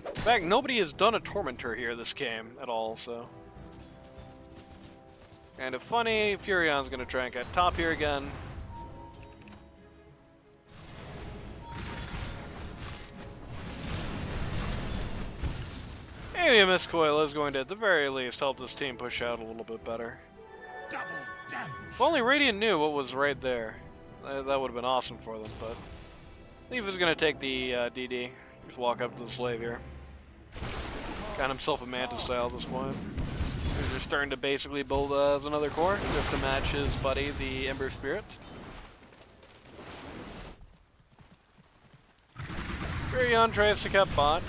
In fact, nobody has done a Tormentor here this game at all, so... Kind of funny, Furion's gonna try and get top here again. Maybe a Miss Coil is going to, at the very least, help this team push out a little bit better. Double damage. If only Radiant knew what was right there. That would have been awesome for them, but... Leaf is gonna take the DD. Just walk up to the slave here. Got himself a Manta style at this point. He's just starting to basically build as another core, just to match his buddy, the Ember Spirit. Furion tries to cut bot.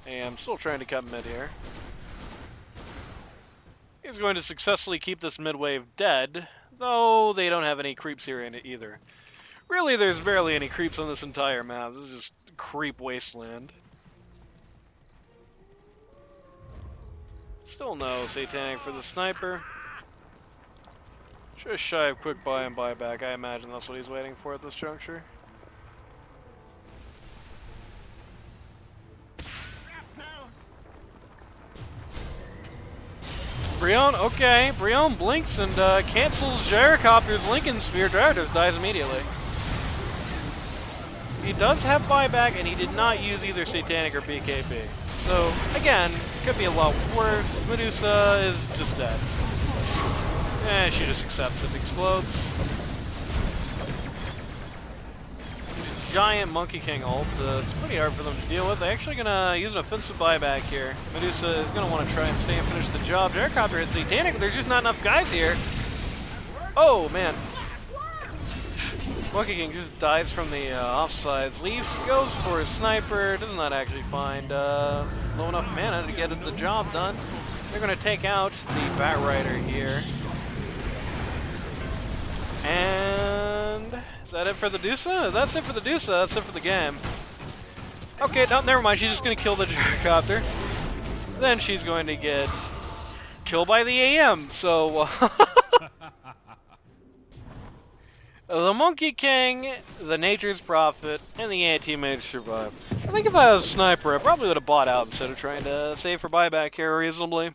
And I'm still trying to cut mid here. He's going to successfully keep this mid wave dead, though they don't have any creeps here in it either. Really, there's barely any creeps on this entire map. This is just creep wasteland. Still no Satanic for the sniper. Just shy of quick buy and buyback. I imagine that's what he's waiting for at this juncture. Brion, okay. Brion blinks and cancels Gyrocopter's Lincoln Sphere. Gyarados dies immediately. He does have buyback, and he did not use either Satanic or BKB. So, again, could be a lot worse. Medusa is just dead. Eh, she just accepts it. Explodes. Giant Monkey King ult. It's pretty hard for them to deal with. They're actually going to use an offensive buyback here. Medusa is going to want to try and stay and finish the job. Gyrocopter hits Satanic, but there's just not enough guys here. Oh, man. Monkey King just dies from the offsides. Leaf goes for his sniper. Does not actually find low enough mana to get the job done. They're going to take out the Bat Rider here. And is that it for the Dusa? That's it for the Dusa. That's it for the game. Okay, no, never mind. She's just going to kill the Gyrocopter. Then she's going to get killed by the AM. So... The Monkey King, the Nature's Prophet, and the Anti-Mage survive. I think if I was a sniper, I probably would have bought out instead of trying to save for buyback here reasonably.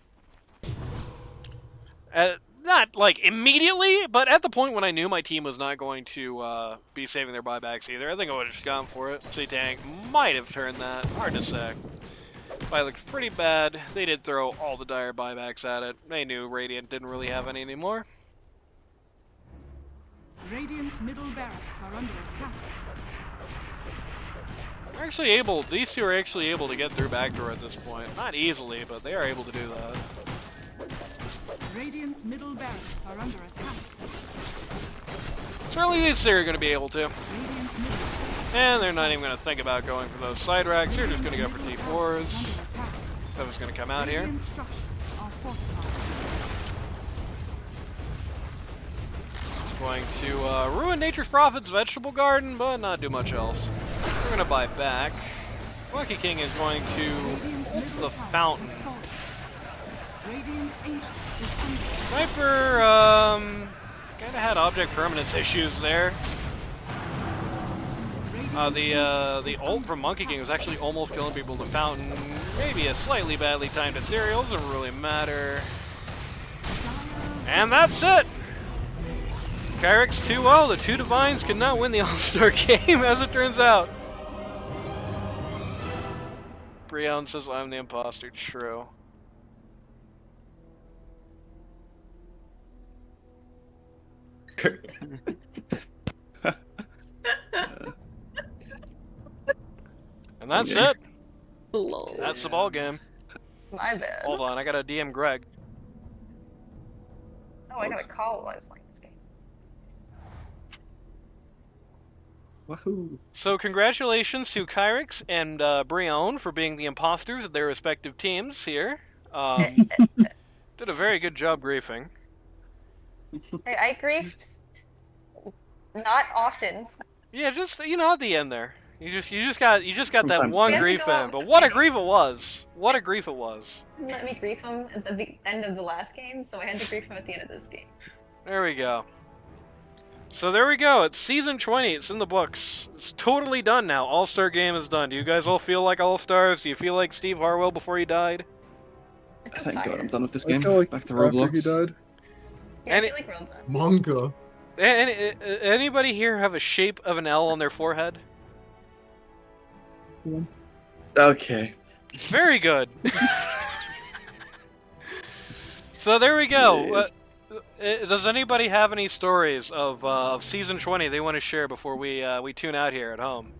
That Not, like, immediately, but at the point when I knew my team was not going to be saving their buybacks either, I think I would have just gone for it. C-Tank might have turned that. Hard to say. But it looked pretty bad. They did throw all the dire buybacks at it. They knew Radiant didn't really have any anymore. Radiant's middle barracks are under attack. They're actually able, these two are actually able to get through backdoor at this point. Not easily, but they are able to do that. Radiant's middle barracks are under attack. Certainly these two are going to be able to. Radiant's middle And they're not even going to think about going for those side racks. They're just going to go for middle tower T4s. is under attack. Whoever's going to come out here. Radiant structures are fortified. Going to ruin Nature's Prophet's vegetable garden, but not do much else. We're going to buy back. Monkey King is going to Radiant's ult middle the tower fountain. is falling. Radiant's ancient is under attack. Sniper, kind of had object permanence issues there. The ult from Monkey King was actually almost killing people in the fountain. Maybe a slightly badly timed ethereal, doesn't really matter. And that's it! Kyrix 2-0, the two Divines cannot win the All-Star game, as it turns out. Breon says, I'm the imposter. True. And that's it. Lol. That's the ball game. My bad. Hold on, I gotta DM Greg. Oh, I know what call was like this game. Wahoo! So congratulations to Kyrix and Breon for being the imposters of their respective teams here. Did a very good job griefing. I griefed not often. Yeah, just at the end there. You just got that Sometimes. one We have to grief go in, out but with what a the grief it was! What a grief it was! Let me grief him at the end of the last game, so I had to grief him at the end of this game. There we go. So there we go. It's season 20. It's in the books. It's totally done now. All-Star game is done. Do you guys all feel like all-stars? Do you feel like Steve Harwell before he died? Thank God I'm done with this I game. feel like Back to after he Roblox. died. Yeah, I And feel like we're all done. Manga. Anybody here have a shape of an L on their forehead? Okay. Very good. So there we go. Does anybody have any stories of season 20 they want to share before we tune out here at home?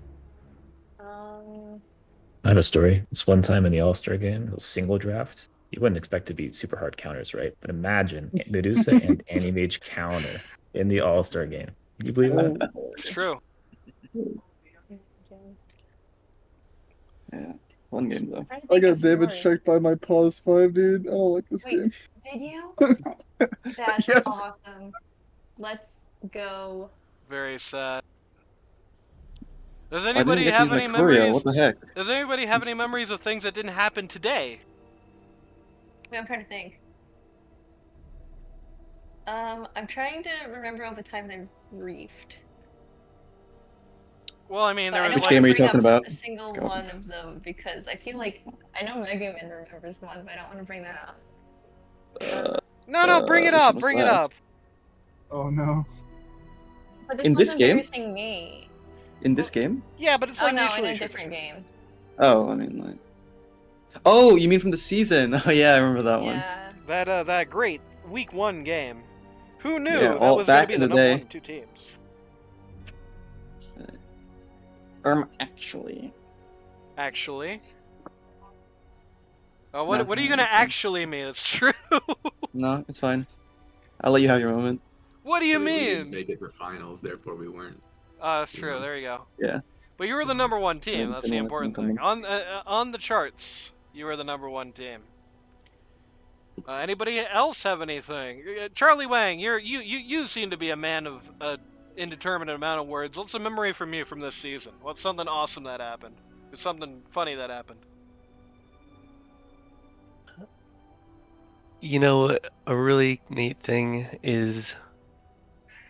I have a story. This one time in the All-Star game, it was single draft. You wouldn't expect to beat super hard counters, right? But imagine Medusa and Anti-Mage counter in the All-Star game. Can you believe that? It's true. Yeah. One game though. I got David checked by my pause 5, dude. I don't like this Wait. game. Did you? That's Yes. awesome. Let's go. Very sad. Does I didn't anybody get to have use my any Courier, memories? what the heck? Does anybody have any memories of things that didn't happen today? Wait, I'm trying to think. I'm trying to remember all the times I griefed. Well, I mean, But there I was don't Which like game are you wanna bring talking up about? a single Go. one of them because I feel like I know Megaman remembers one, but I don't want to bring that up. no, bring it which up, one was bring it that? up. Oh no. But this In this wasn't game? embarrassing me. In this game? Yeah, but it's Oh like no, mutually in a exclusive. different game. Oh, I mean like. Oh, you mean from the season? Oh yeah, I remember that one. Yeah. That great week 1 game. Who knew Yeah, that all was going to back be in the the number day. 1 and 2 teams? Actually. Actually. Oh, what No, are you no, going to it's fine. actually mean? It's true. No, it's fine. I'll let you have your moment. What do you We didn't mean? make it to finals, therefore we weren't. That's true. Yeah. There you go. Yeah. But you were the number 1 team. Yeah, That's the didn't important wanna thing. come On the charts, you were the number 1 team. Anybody else have anything? Charlie Wang, you seem to be a man of indeterminate amount of words. What's a memory from you from this season? What's something awesome that happened? Or something funny that happened? You know, a really neat thing is,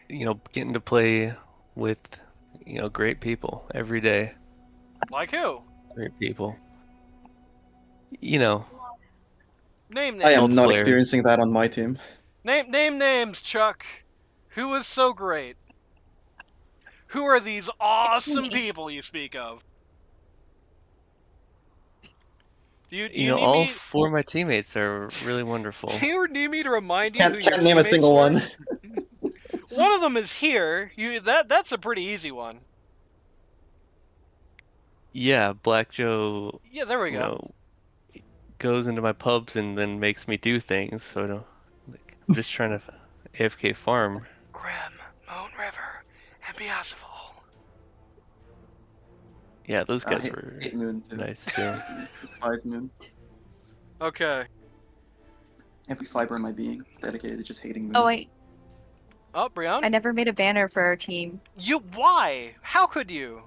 getting to play with, great people every day. Like who? Great people. Name I names. am not players. experiencing that on my team. Name names, Chuck. Who is so great? Who are these awesome people you speak of? Do you You know, need all me? 4 of my teammates are really wonderful. Do you need me to remind you who Can't, your can't name a teammates single were? one. One of them is here. That's a pretty easy one. Yeah, Black Joe, Yeah, there we you go. know, goes into my pubs and then makes me do things. So I don't, like, I'm just trying to AFK farm. Grim, Moon River, and Beelzebul. Yeah, those guys hate- were hate Moon too. nice too. Despise Moon. Okay. Every fiber in my being dedicated to just hating Moon. Oh wait, Oh, Brianne? I never made a banner for our team. Why? How could you?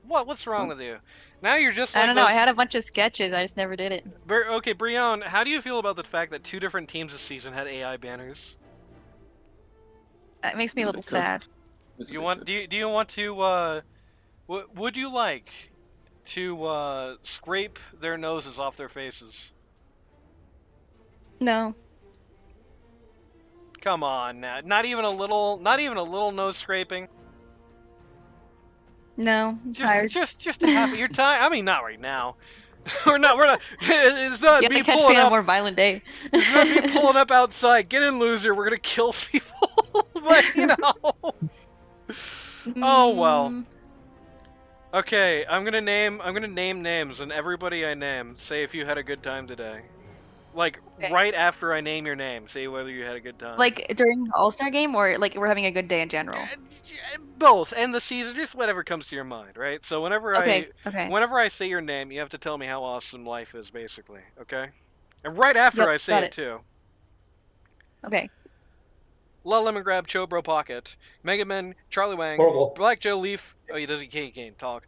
What's wrong with you? Now you're just like I don't know. I this- had a bunch of sketches. I just never did it. Okay, Brianne, how do you feel about the fact that 2 different teams this season had AI banners? It makes me a little sad. Do you want to would you like to scrape their noses off their faces? No. Come on, now. Not even a little nose scraping. No. I'm tired. Just to have your time. I mean, not right now. We're not. It's not You me have to catch pulling me on a up. more violent day. It's not me pulling up outside. Get in, loser. We're gonna kill people. But you know. Oh well. Mm, Okay, I'm gonna name names, and everybody I name, say if you had a good time today. Like Okay. right after I name your name, say whether you had a good time. Like during the All-Star game, or like we're having a good day in general. Both, and the season, just whatever comes to your mind, right? So whenever Okay. Okay. whenever I say your name, you have to tell me how awesome life is, basically. Okay. And right after Yep, I say got it too. Okay. La Lemon Grab, Chobro Pocket, Mega Man, Charlie Wang, Horrible. Black Joe Leaf. Oh, he can't talk.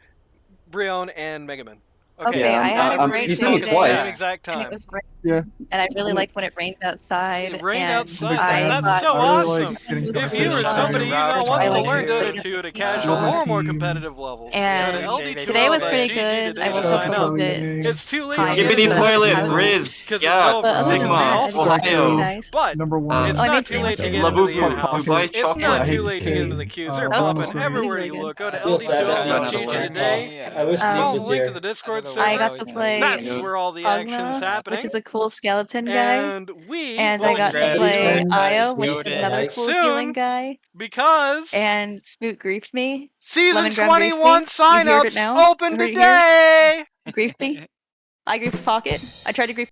Brion and Mega Man. Okay, Yeah, I had a great you day said me today, twice. Same exact and time. it was rain. Yeah. And I really liked when it rained outside. It rained and outside. I That's thought- so I really awesome. like getting If If some you or fish. somebody you know wants to Twilight learn Twilight Dota 2 at a Twilight casual Twilight or more team. competitive levels, And go to today was pretty LD2L.GG good. I today woke to up sign a up. little bit It's too late tired, to get but into I was the happy. Riz, because yeah, it's over. But other than Sigma, that, I just thought it was Ohio. really nice. But Number one. it's Oh, I not made too late to sandwiches. get into the Labubu, in-house. Dubai It's chocolate. not I hate too late to get into the steak. queues. They're That was popping cool. everywhere Really you good. look. Go to Feel sad about LD2L.GG that. today. I wish Steve Follow was the link here. to the Discord I server. got to play That's where all the action's Agna, happening. which is a cool skeleton guy. And we And will I got see to you play Nice. Io, which is Goated. another Nice. cool soon. healing guy. because And Spook griefed me. season Lemon Graham griefed 21 me. You heard it signups now. open You heard it here. today. Griefed me. I griefed Pocket. I tried to grief